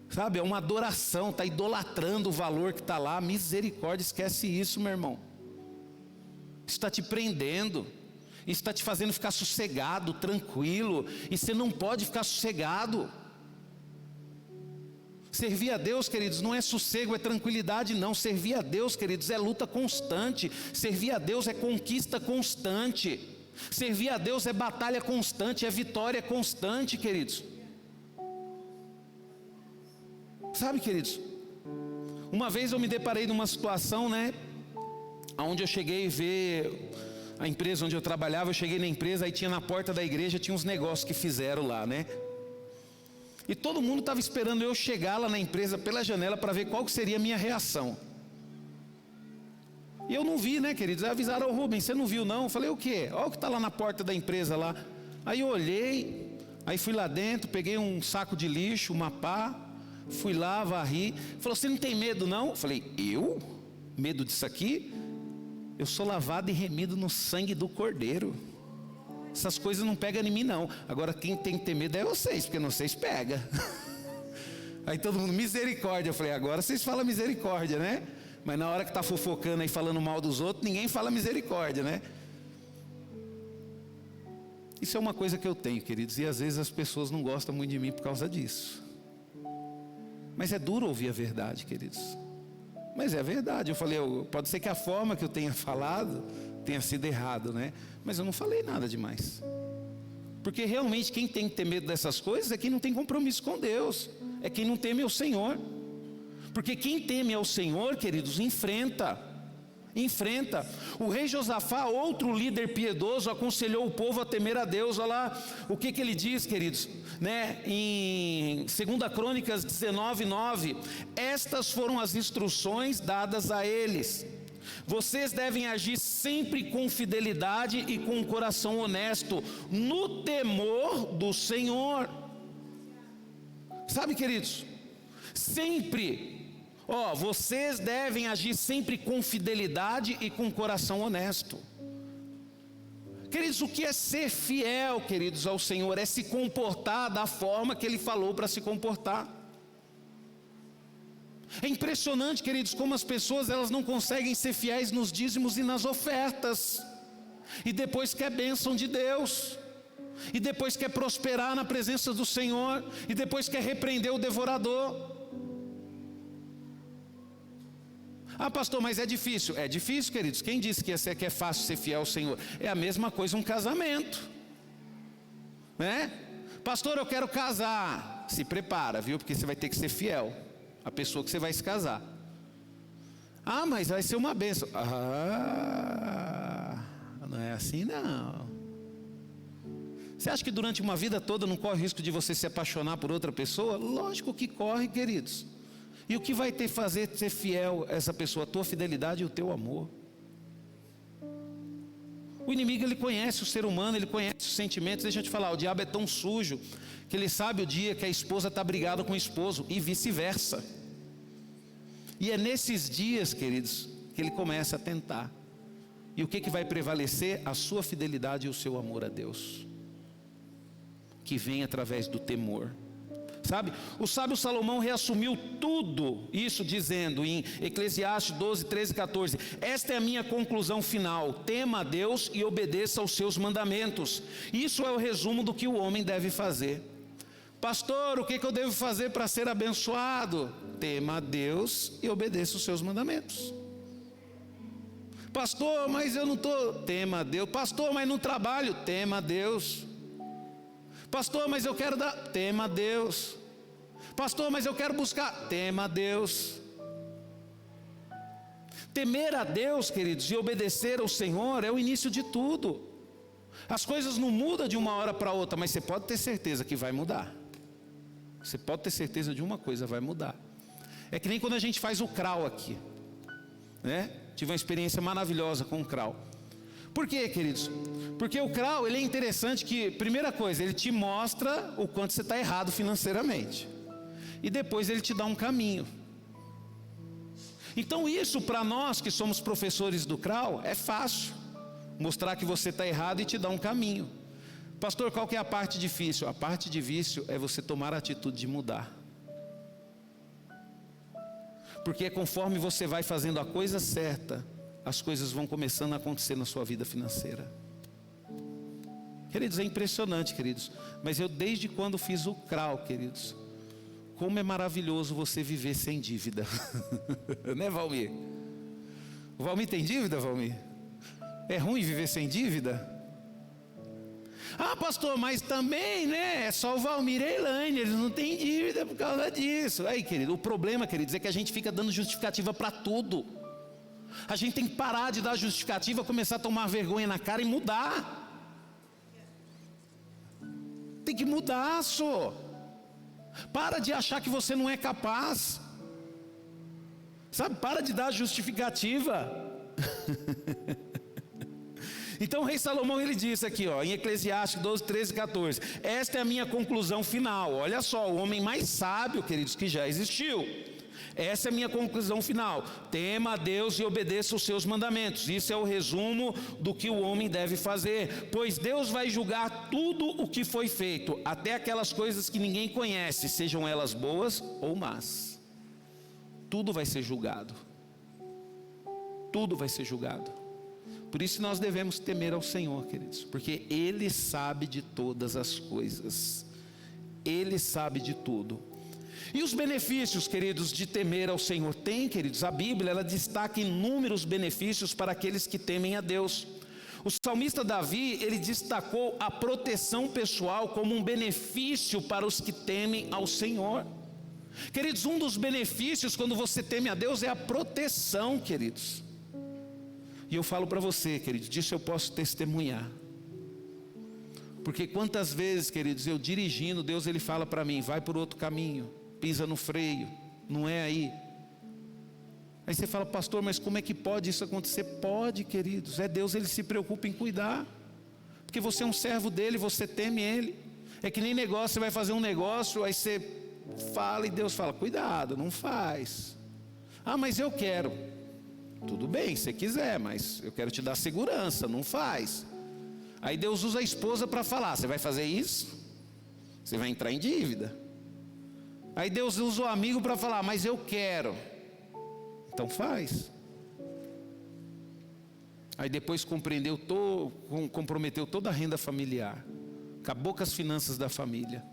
Sabe, é uma adoração. Está idolatrando o valor que está lá. Misericórdia, esquece isso, meu irmão. Isso está te prendendo. Isso está te fazendo ficar sossegado, tranquilo. E você não pode ficar sossegado. Servir a Deus, queridos, não é sossego, é tranquilidade, não. Servir a Deus, queridos, é luta constante. Servir a Deus é conquista constante. Servir a Deus é batalha constante, é vitória constante, queridos. Sabe, queridos, uma vez eu me deparei numa situação, né, onde eu cheguei a ver a empresa onde eu trabalhava. Eu cheguei na empresa, aí tinha na porta da igreja, tinha uns negócios que fizeram lá, né? E todo mundo estava esperando eu chegar lá na empresa pela janela para ver qual que seria a minha reação. E eu não vi, né, queridos? Aí avisaram ao Rubens, você não viu não? Eu falei, o quê? Olha o que está lá na porta da empresa lá. Aí eu olhei, aí fui lá dentro, peguei um saco de lixo, uma pá, fui lá, varri. Falou, você não tem medo não? Eu falei, eu? Medo disso aqui? Eu sou lavado e remido no sangue do Cordeiro. Essas coisas não pegam em mim não. Agora quem tem que ter medo é vocês, porque não vocês pegam. Aí todo mundo, misericórdia. Eu falei, agora vocês falam misericórdia, né? Mas na hora que está fofocando aí, falando mal dos outros, ninguém fala misericórdia, né? Isso é uma coisa que eu tenho, queridos, e às vezes as pessoas não gostam muito de mim por causa disso. Mas é duro ouvir a verdade, queridos. Mas é a verdade. Eu falei, pode ser que a forma que eu tenha falado tenha sido errado, né? Mas eu não falei nada demais. Porque realmente quem tem que ter medo dessas coisas é quem não tem compromisso com Deus. É quem não teme ao Senhor. Porque quem teme ao Senhor, queridos, enfrenta. O rei Josafá, outro líder piedoso, aconselhou o povo a temer a Deus. Olha lá o que ele diz, queridos, né? Em 2 Crônicas 19:9, estas foram as instruções dadas a eles: vocês devem agir sempre com fidelidade e com um coração honesto, no temor do Senhor. Sabe, queridos, Sempre, vocês devem agir sempre com fidelidade e com coração honesto. Queridos, o que é ser fiel, queridos, ao Senhor? É se comportar da forma que Ele falou para se comportar. É impressionante, queridos, como as pessoas elas não conseguem ser fiéis nos dízimos e nas ofertas, e depois quer bênção de Deus, e depois quer prosperar na presença do Senhor, e depois quer repreender o devorador. Ah, pastor, mas é difícil. É difícil, queridos. Quem disse que é fácil ser fiel ao Senhor? É a mesma coisa um casamento, né? Pastor, eu quero casar. Se prepara, viu? Porque você vai ter que ser fiel à pessoa que você vai se casar. Ah, mas vai ser uma bênção. Ah, não é assim não. Você acha que durante uma vida toda não corre risco de você se apaixonar por outra pessoa? Lógico que corre, queridos. E o que vai te fazer ser fiel a essa pessoa? A tua fidelidade e o teu amor. O inimigo, ele conhece o ser humano, ele conhece os sentimentos. Deixa eu te falar, o diabo é tão sujo que ele sabe o dia que a esposa está brigada com o esposo e vice-versa. E é nesses dias, queridos, que ele começa a tentar. E o que vai prevalecer? A sua fidelidade e o seu amor a Deus, que vem através do temor. Sabe, o sábio Salomão reassumiu tudo isso dizendo em Eclesiastes 12, 13 e 14: esta é a minha conclusão final, tema a Deus e obedeça aos seus mandamentos. Isso é o resumo do que o homem deve fazer. Pastor, o que eu devo fazer para ser abençoado? Tema a Deus e obedeça os seus mandamentos. Pastor, mas eu não estou... tema a Deus. Pastor, mas no trabalho? Tema a Deus. Pastor, mas eu quero dar... tema a Deus. Pastor, mas eu quero buscar... tema a Deus. Temer a Deus, queridos, e obedecer ao Senhor é o início de tudo. As coisas não mudam de uma hora para outra, mas você pode ter certeza que vai mudar. Você pode ter certeza de uma coisa, vai mudar. É que nem quando a gente faz o crawl aqui, né? Tive uma experiência maravilhosa com o crawl. Por quê, queridos? Porque o crawl, ele é interessante que, primeira coisa, ele te mostra o quanto você está errado financeiramente. E depois ele te dá um caminho. Então isso para nós que somos professores do crawl é fácil. Mostrar que você está errado e te dar um caminho. Pastor, qual que é a parte difícil? A parte difícil é você tomar a atitude de mudar. Porque conforme você vai fazendo a coisa certa, as coisas vão começando a acontecer na sua vida financeira. Queridos, é impressionante, queridos. Mas eu desde quando fiz o crawl, queridos, como é maravilhoso você viver sem dívida. Né, Valmir? O Valmir tem dívida, Valmir? É ruim viver sem dívida? Ah, pastor, mas também, né? É só o Valmir e a Elaine, eles não têm dívida por causa disso. Aí, querido, o problema, queridos, é que a gente fica dando justificativa para tudo. A gente tem que parar de dar justificativa, começar a tomar vergonha na cara e mudar. Tem que mudar, só. Para de achar que você não é capaz. Sabe, para de dar justificativa. Então o rei Salomão, ele disse aqui, em Eclesiastes 12, 13 e 14: esta é a minha conclusão final. Olha só, o homem mais sábio, queridos, que já existiu. Essa é a minha conclusão final: tema a Deus e obedeça os seus mandamentos. Isso é o resumo do que o homem deve fazer, pois Deus vai julgar tudo o que foi feito, até aquelas coisas que ninguém conhece, sejam elas boas ou más. Tudo vai ser julgado. Tudo vai ser julgado. Por isso nós devemos temer ao Senhor, queridos, porque Ele sabe de todas as coisas. Ele sabe de tudo. E os benefícios, queridos, de temer ao Senhor? Tem, queridos, a Bíblia, ela destaca inúmeros benefícios para aqueles que temem a Deus. O salmista Davi, ele destacou a proteção pessoal como um benefício para os que temem ao Senhor. Queridos, um dos benefícios quando você teme a Deus é a proteção, queridos. E eu falo para você, queridos, disso eu posso testemunhar. Porque quantas vezes, queridos, eu dirigindo, Deus ele fala para mim: vai por outro caminho, pisa no freio, não é aí. Aí você fala: pastor, mas como é que pode isso acontecer? Pode, queridos, é Deus, ele se preocupa em cuidar. Porque você é um servo dele, você teme ele. É que nem negócio, você vai fazer um negócio, aí você fala e Deus fala, cuidado, não faz. Ah, mas eu quero. Tudo bem, se quiser, mas eu quero te dar segurança, não faz. Aí Deus usa a esposa para falar, você vai fazer isso? Você vai entrar em dívida. Aí Deus usa o amigo para falar, mas eu quero. Então faz. Aí depois comprometeu toda a renda familiar. Acabou com as finanças da família.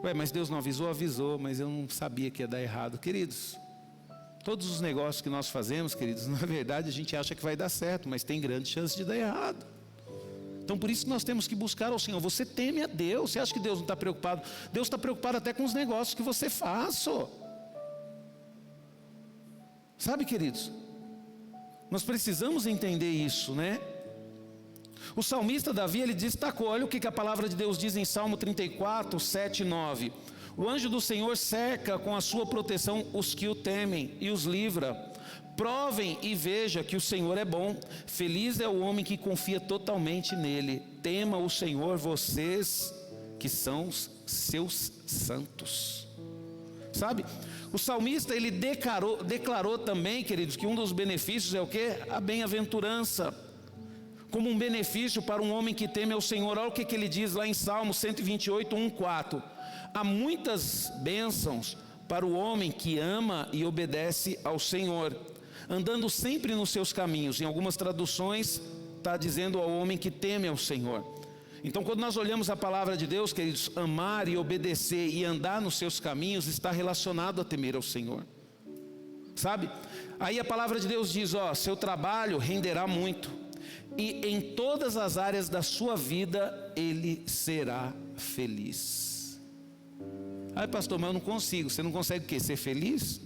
Ué, mas Deus não avisou? Avisou, mas eu não sabia que ia dar errado. Queridos, todos os negócios que nós fazemos, queridos, na verdade a gente acha que vai dar certo, mas tem grande chance de dar errado. Então por isso que nós temos que buscar ao Senhor. Você teme a Deus. Você acha que Deus não está preocupado? Deus está preocupado até com os negócios que você faz. Sabe, queridos? Nós precisamos entender isso, né? O salmista Davi, ele destacou, olha o que a palavra de Deus diz em Salmo 34, 7 e 9. O anjo do Senhor cerca com a sua proteção os que o temem e os livra. Provem e veja que o Senhor é bom. Feliz é o homem que confia totalmente nele. Tema o Senhor, vocês que são seus santos. Sabe? O salmista, ele declarou também, queridos, que um dos benefícios é o quê? A bem-aventurança. Como um benefício para um homem que teme ao Senhor. Olha o que ele diz lá em Salmo 128, 1, 4. Há muitas bênçãos para o homem que ama e obedece ao Senhor, andando sempre nos seus caminhos. Em algumas traduções está dizendo ao homem que teme ao Senhor. Então quando nós olhamos a palavra de Deus, queridos, amar e obedecer e andar nos seus caminhos está relacionado a temer ao Senhor. Sabe? Aí a palavra de Deus diz, seu trabalho renderá muito, e em todas as áreas da sua vida ele será feliz. Ai, pastor, mas eu não consigo. Você não consegue o quê? Ser feliz?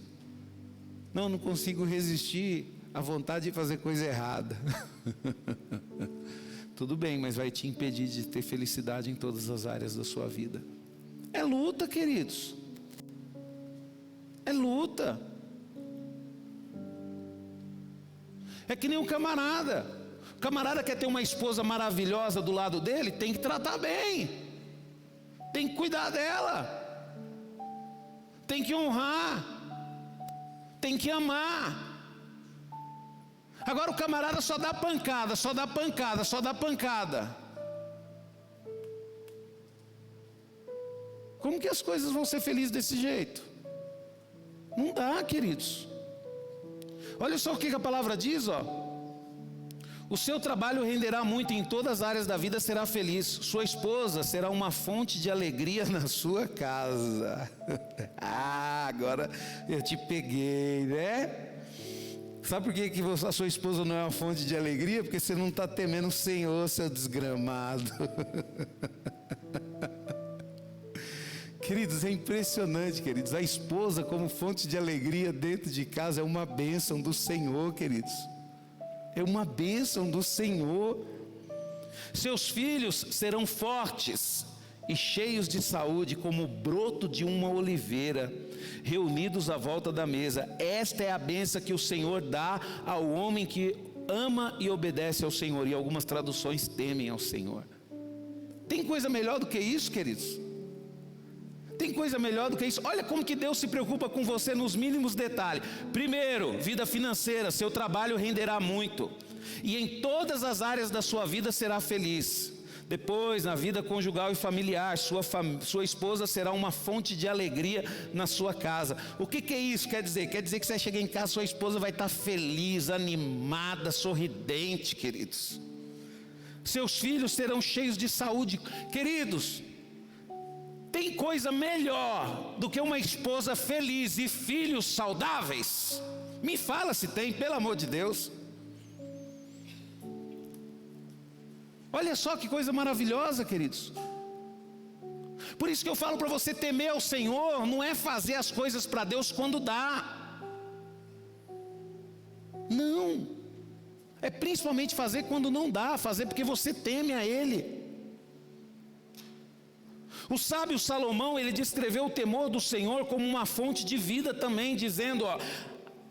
Não, não consigo resistir à vontade de fazer coisa errada. Tudo bem, mas vai te impedir de ter felicidade em todas as áreas da sua vida. É luta, queridos. É luta. É que nem um camarada. O camarada quer ter uma esposa maravilhosa do lado dele, tem que tratar bem. Tem que cuidar dela. Tem que honrar. Tem que amar. Agora o camarada só dá pancada, só dá pancada, só dá pancada. Como que as coisas vão ser felizes desse jeito? Não dá, queridos. Olha só o que a palavra diz, O seu trabalho renderá muito, em todas as áreas da vida será feliz. Sua esposa será uma fonte de alegria na sua casa. Agora eu te peguei, né? Sabe por que a sua esposa não é uma fonte de alegria? Porque você não está temendo o Senhor, seu desgramado. Queridos, é impressionante, queridos. A esposa como fonte de alegria dentro de casa é uma bênção do Senhor, queridos. É uma bênção do Senhor. Seus filhos serão fortes e cheios de saúde, como o broto de uma oliveira, reunidos à volta da mesa. Esta é a bênção que o Senhor dá ao homem que ama e obedece ao Senhor. E algumas traduções temem ao Senhor. Tem coisa melhor do que isso, queridos? Tem coisa melhor do que isso? Olha como que Deus se preocupa com você nos mínimos detalhes. Primeiro, vida financeira. Seu trabalho renderá muito, e em todas as áreas da sua vida será feliz. Depois, na vida conjugal e familiar, sua esposa será uma fonte de alegria na sua casa. O que é isso? Quer dizer que você vai chegar em casa, sua esposa vai estar feliz, animada, sorridente, queridos. Seus filhos serão cheios de saúde. Queridos, tem coisa melhor do que uma esposa feliz e filhos saudáveis? Me fala se tem, pelo amor de Deus. Olha só que coisa maravilhosa, queridos. Por isso que eu falo para você, temer ao Senhor não é fazer as coisas para Deus quando dá. Não. É principalmente fazer quando não dá, fazer porque você teme a Ele. O sábio Salomão, ele descreveu o temor do Senhor como uma fonte de vida também, dizendo,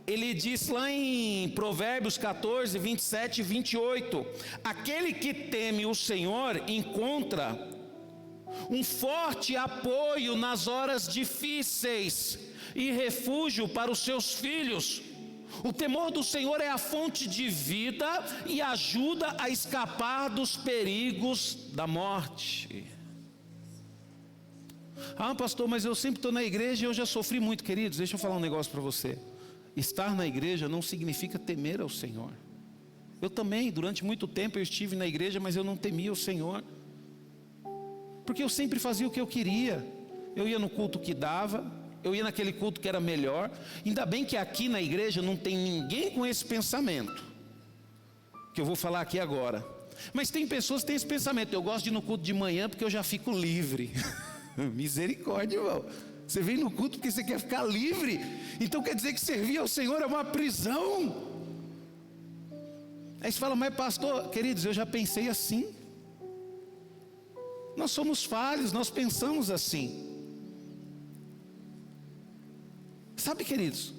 ele diz lá em Provérbios 14, 27 e 28, aquele que teme o Senhor encontra um forte apoio nas horas difíceis e refúgio para os seus filhos. O temor do Senhor é a fonte de vida e ajuda a escapar dos perigos da morte. Ah, pastor, mas eu sempre estou na igreja e eu já sofri muito. Queridos, deixa eu falar um negócio para você. Estar na igreja não significa temer ao Senhor. Eu também, durante muito tempo eu estive na igreja, mas eu não temia o Senhor, porque eu sempre fazia o que eu queria. Eu ia no culto que dava, eu ia naquele culto que era melhor. Ainda bem que aqui na igreja não tem ninguém com esse pensamento que eu vou falar aqui agora. Mas tem pessoas que têm esse pensamento: eu gosto de ir no culto de manhã porque eu já fico livre. Misericórdia, irmão. Você vem no culto porque você quer ficar livre? Então quer dizer que servir ao Senhor é uma prisão? Aí você fala: mas pastor, queridos, eu já pensei assim. Nós somos falhos, nós pensamos assim. Sabe, queridos?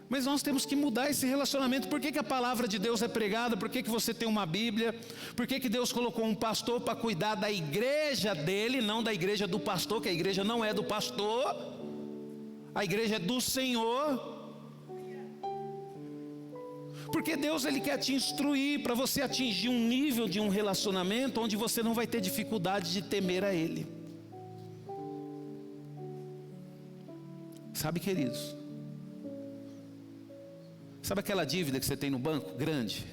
Mas nós temos que mudar esse relacionamento. Por que a palavra de Deus é pregada? Por que você tem uma Bíblia? Por que Deus colocou um pastor para cuidar da igreja dele, não da igreja do pastor, que a igreja não é do pastor, a igreja é do Senhor? Porque Deus, Ele quer te instruir para você atingir um nível de um relacionamento onde você não vai ter dificuldade de temer a Ele. Sabe, queridos? Sabe aquela dívida que você tem no banco, grande?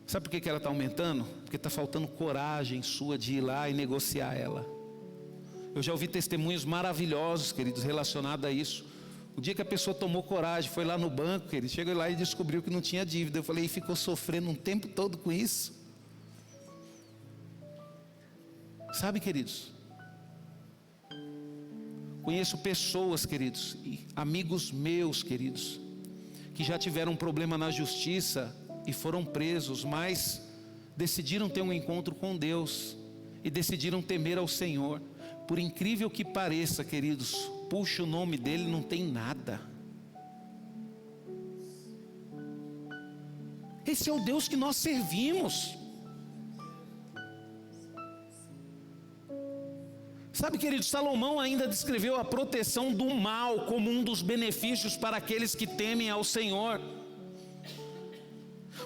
Sabe por que ela está aumentando? Porque está faltando coragem sua de ir lá e negociar ela. Eu já ouvi testemunhos maravilhosos, queridos, relacionados a isso. O dia que a pessoa tomou coragem, foi lá no banco, ele chegou lá e descobriu que não tinha dívida. Eu falei: e ficou sofrendo um tempo todo com isso? Sabe, queridos? Conheço pessoas, queridos, e amigos meus, queridos, que já tiveram um problema na justiça e foram presos, mas decidiram ter um encontro com Deus e decidiram temer ao Senhor. Por incrível que pareça, queridos, puxa o nome dele, não tem nada. Esse é o Deus que nós servimos. Sabe, querido, Salomão ainda descreveu a proteção do mal como um dos benefícios para aqueles que temem ao Senhor.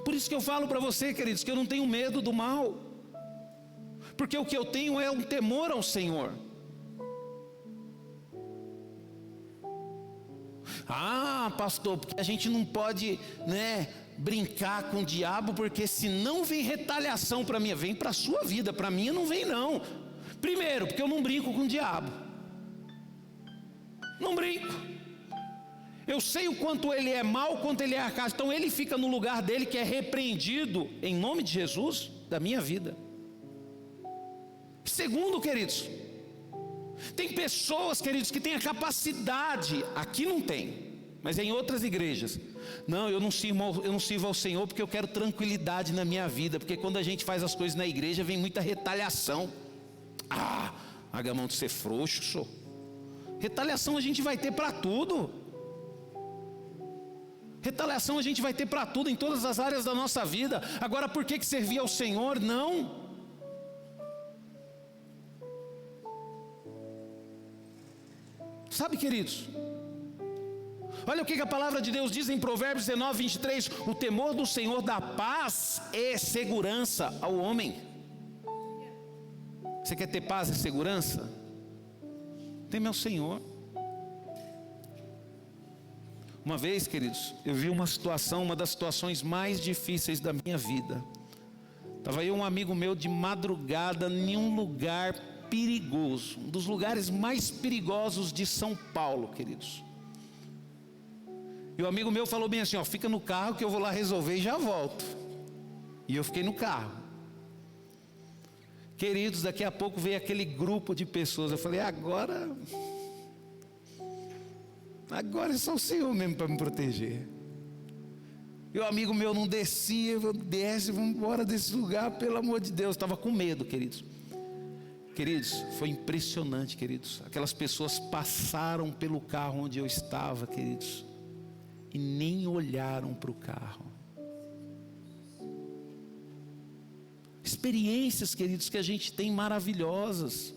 Por isso que eu falo para você, queridos, que eu não tenho medo do mal, porque o que eu tenho é um temor ao Senhor. Ah, pastor, porque a gente não pode, brincar com o diabo, porque senão vem retaliação para mim. Vem para a sua vida, para mim não vem não. Primeiro, porque eu não brinco com o diabo. Não brinco. Eu sei o quanto ele é mau, o quanto ele é arcaico. Então ele fica no lugar dele, que é repreendido em nome de Jesus, da minha vida. Segundo, queridos, tem pessoas, queridos, que têm a capacidade, aqui não tem, mas em outras igrejas. Não, eu não sirvo ao Senhor porque eu quero tranquilidade na minha vida, porque quando a gente faz as coisas na igreja vem muita retaliação. Ah, larga a mão de ser frouxo, senhor. Retaliação a gente vai ter para tudo. Retaliação a gente vai ter para tudo, em todas as áreas da nossa vida. Agora, por que servir ao Senhor? Não. Sabe, queridos, olha o que a palavra de Deus diz em Provérbios 19, 23. O temor do Senhor dá paz e segurança ao homem. Você quer ter paz e segurança? Teme ao Senhor. Uma vez, queridos, eu vi uma situação, uma das situações mais difíceis da minha vida. Estava eu um amigo meu de madrugada em um lugar perigoso, um dos lugares mais perigosos de São Paulo, queridos. E o amigo meu falou bem assim: ó, fica no carro que eu vou lá resolver e já volto. E eu fiquei no carro. Queridos, daqui a pouco veio aquele grupo de pessoas. Eu falei: agora é só o Senhor mesmo para me proteger. E o amigo meu não descia. Eu desce, vamos embora desse lugar, pelo amor de Deus. Estava com medo, queridos. Queridos, foi impressionante, queridos. Aquelas pessoas passaram pelo carro onde eu estava, queridos, e nem olharam para o carro. experiências, queridos, que a gente tem maravilhosas.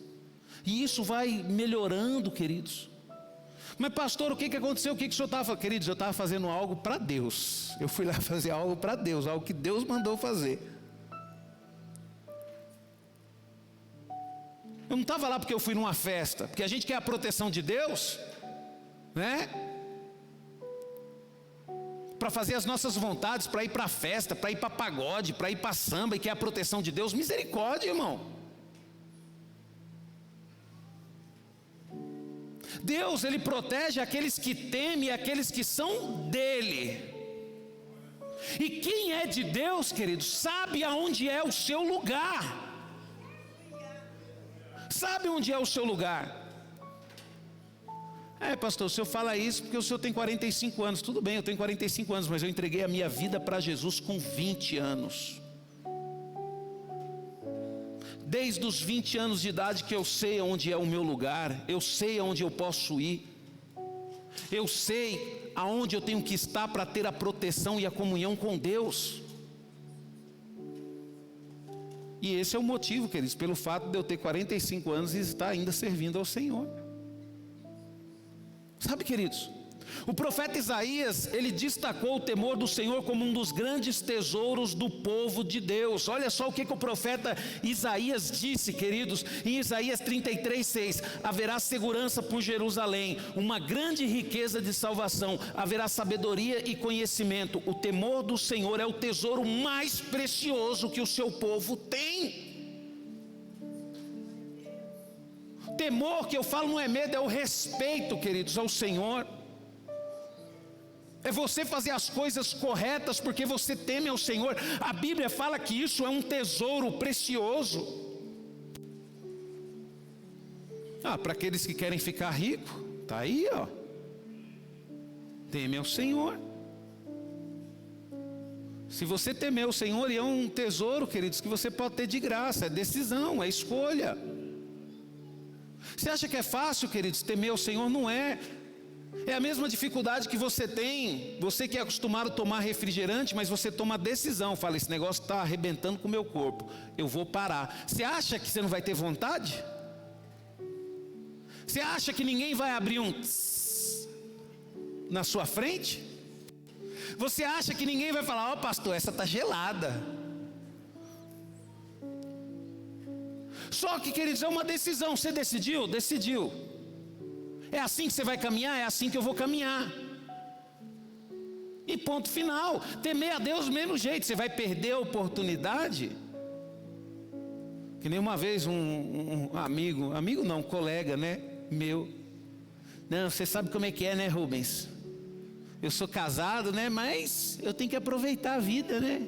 E isso vai melhorando, queridos. Mas pastor, o que aconteceu? O que o senhor estava fazendo? Queridos, eu estava fazendo algo para Deus. Eu fui lá fazer algo para Deus, algo que Deus mandou fazer. Eu não estava lá porque eu fui numa festa, porque a gente quer a proteção de Deus, né? Para fazer as nossas vontades, para ir para a festa, para ir para pagode, para ir para samba, e quer a proteção de Deus. Misericórdia, irmão. Deus, Ele protege aqueles que temem e aqueles que são dEle. E quem é de Deus, queridos, sabe aonde é o seu lugar. Sabe onde é o seu lugar. Pastor, o senhor fala isso porque o senhor tem 45 anos. Tudo bem, eu tenho 45 anos, mas eu entreguei a minha vida para Jesus com 20 anos. Desde os 20 anos de idade que eu sei onde é o meu lugar, eu sei aonde eu posso ir, eu sei aonde eu tenho que estar para ter a proteção e a comunhão com Deus. E esse é o motivo, queridos, pelo fato de eu ter 45 anos e estar ainda servindo ao Senhor. Sabe, queridos, o profeta Isaías, ele destacou o temor do Senhor como um dos grandes tesouros do povo de Deus. Olha só o que o profeta Isaías disse, queridos, em Isaías 33:6: haverá segurança por Jerusalém, uma grande riqueza de salvação, haverá sabedoria e conhecimento. O temor do Senhor é o tesouro mais precioso que o seu povo tem. Temor que eu falo não é medo, é o respeito, queridos, ao Senhor. É você fazer as coisas corretas porque você teme ao Senhor. A Bíblia fala que isso é um tesouro precioso. Para aqueles que querem ficar ricos, está aí, ó. Teme ao Senhor. Se você temer o Senhor, é um tesouro, queridos, que você pode ter de graça. É decisão, é escolha. Você acha que é fácil, queridos, temer o Senhor? Não é. É a mesma dificuldade que você tem, você que é acostumado a tomar refrigerante, mas você toma a decisão, fala, esse negócio está arrebentando com o meu corpo, eu vou parar. Você acha que você não vai ter vontade? Você acha que ninguém vai abrir um tss na sua frente? Você acha que ninguém vai falar, pastor, essa está gelada? Só que, queridos, é uma decisão. Você decidiu? Decidiu. É assim que você vai caminhar? É assim que eu vou caminhar. E ponto final. Temer a Deus do mesmo jeito. Você vai perder a oportunidade? Que nem uma vez um amigo não, um colega, né, meu. Não, você sabe como é que é, né, Rubens? Eu sou casado, né, mas eu tenho que aproveitar a vida, né?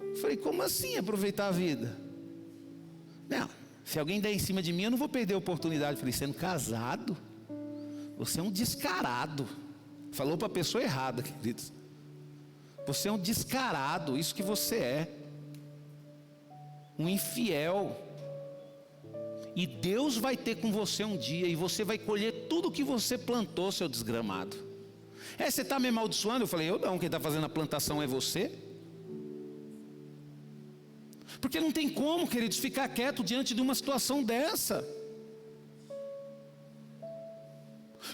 Eu falei, como assim aproveitar a vida? Não, se alguém der em cima de mim, eu não vou perder a oportunidade. Eu falei, sendo casado, você é um descarado. Falou para a pessoa errada, queridos. Você é um descarado, isso que você é. Um infiel. E Deus vai ter com você um dia, e você vai colher tudo que você plantou, seu desgramado. Você está me amaldiçoando? Eu falei, eu não, quem está fazendo a plantação é você. Porque não tem como, queridos, ficar quieto diante de uma situação dessa.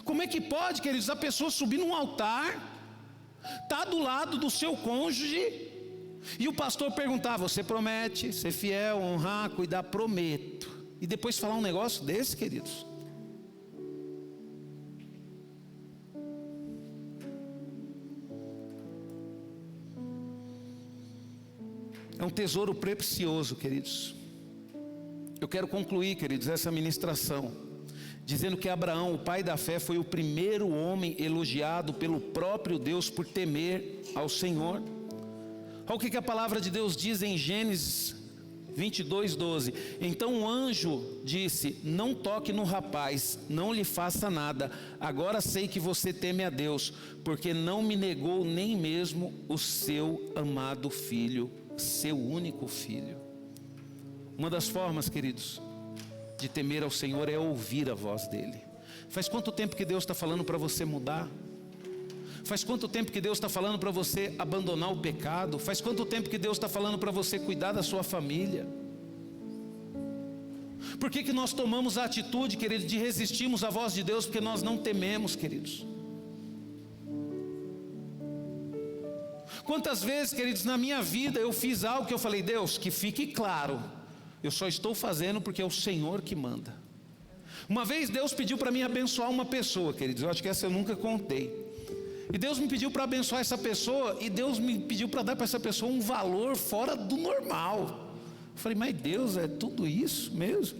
Como é que pode, queridos, a pessoa subir num altar, tá do lado do seu cônjuge, e o pastor perguntar, você promete ser fiel, honrar, cuidar? Prometo. E depois falar um negócio desse, queridos? É um tesouro precioso, queridos. Eu quero concluir, queridos, essa ministração dizendo que Abraão, o pai da fé, foi o primeiro homem elogiado pelo próprio Deus por temer ao Senhor. Olha o que a palavra de Deus diz em Gênesis 22:12. Então o anjo disse, não toque no rapaz, não lhe faça nada. Agora sei que você teme a Deus, porque não me negou nem mesmo o seu amado filho, seu único filho. Uma das formas, queridos, de temer ao Senhor é ouvir a voz dele. Faz quanto tempo que Deus está falando para você mudar? Faz quanto tempo que Deus está falando para você abandonar o pecado? Faz quanto tempo que Deus está falando para você cuidar da sua família? Por que nós tomamos a atitude, queridos, de resistirmos à voz de Deus? Porque nós não tememos, queridos. Quantas vezes, queridos, na minha vida eu fiz algo que eu falei: Deus, que fique claro, eu só estou fazendo porque é o Senhor que manda. Uma vez Deus pediu para mim abençoar uma pessoa, queridos, eu acho que essa eu nunca contei. E Deus me pediu para abençoar essa pessoa, e Deus me pediu para dar para essa pessoa um valor fora do normal. Eu falei: mas Deus, é tudo isso mesmo?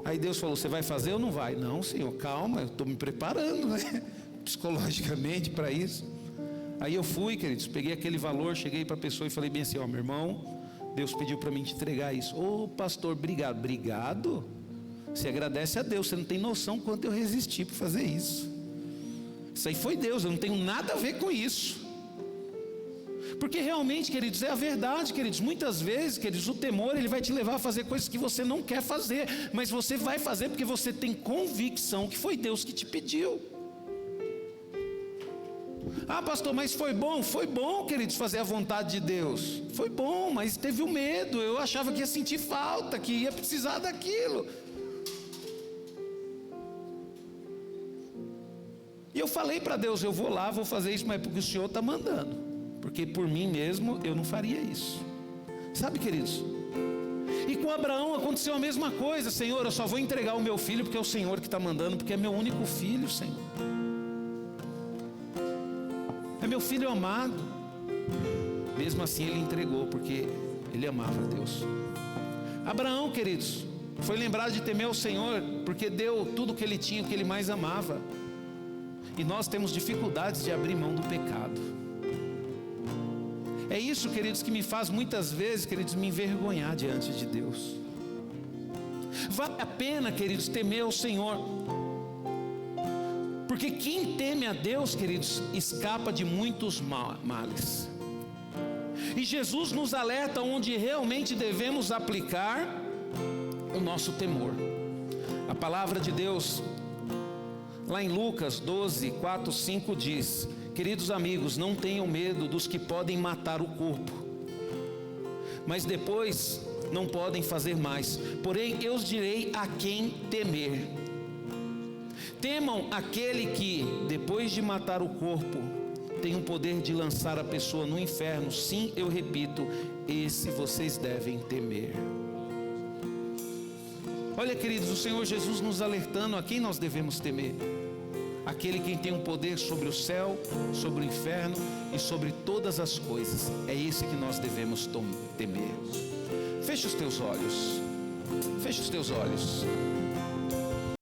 Aí Deus falou: você vai fazer ou não vai? Não, Senhor, calma, eu estou me preparando, né? Psicologicamente para isso. Aí eu fui, queridos, peguei aquele valor, cheguei para a pessoa e falei bem assim: ó, meu irmão, Deus pediu para mim te entregar isso. Ô pastor, obrigado. Obrigado? Você agradece a Deus, você não tem noção quanto eu resisti para fazer isso. Isso aí foi Deus, eu não tenho nada a ver com isso. Porque realmente, queridos, é a verdade, queridos. Muitas vezes, queridos, o temor, ele vai te levar a fazer coisas que você não quer fazer, mas você vai fazer porque você tem convicção que foi Deus que te pediu. Ah, pastor, mas foi bom, queridos, fazer a vontade de Deus. Foi bom, mas teve o medo. Eu achava que ia sentir falta, que ia precisar daquilo. E eu falei para Deus: eu vou lá, vou fazer isso, mas porque o Senhor está mandando. Porque por mim mesmo eu não faria isso. Sabe, queridos? E com Abraão aconteceu a mesma coisa. Senhor, eu só vou entregar o meu filho porque é o Senhor que está mandando, porque é meu único filho, Senhor. É meu filho amado. Mesmo assim ele entregou, porque ele amava a Deus. Abraão, queridos, foi lembrado de temer ao Senhor, porque deu tudo o que ele tinha, o que ele mais amava. E nós temos dificuldades de abrir mão do pecado. É isso, queridos, que me faz muitas vezes, queridos, me envergonhar diante de Deus. Vale a pena, queridos, temer ao Senhor, porque quem teme a Deus, queridos, escapa de muitos males. E Jesus nos alerta onde realmente devemos aplicar o nosso temor. A palavra de Deus, lá em Lucas 12, 4, 5 diz: queridos amigos, não tenham medo dos que podem matar o corpo, mas depois não podem fazer mais. Porém eu os direi a quem temer. Temam aquele que, depois de matar o corpo, tem o poder de lançar a pessoa no inferno. Sim, eu repito, esse vocês devem temer. Olha, queridos, o Senhor Jesus nos alertando a quem nós devemos temer. Aquele quem tem um poder sobre o céu, sobre o inferno e sobre todas as coisas. É esse que nós devemos temer. Feche os teus olhos. Feche os teus olhos.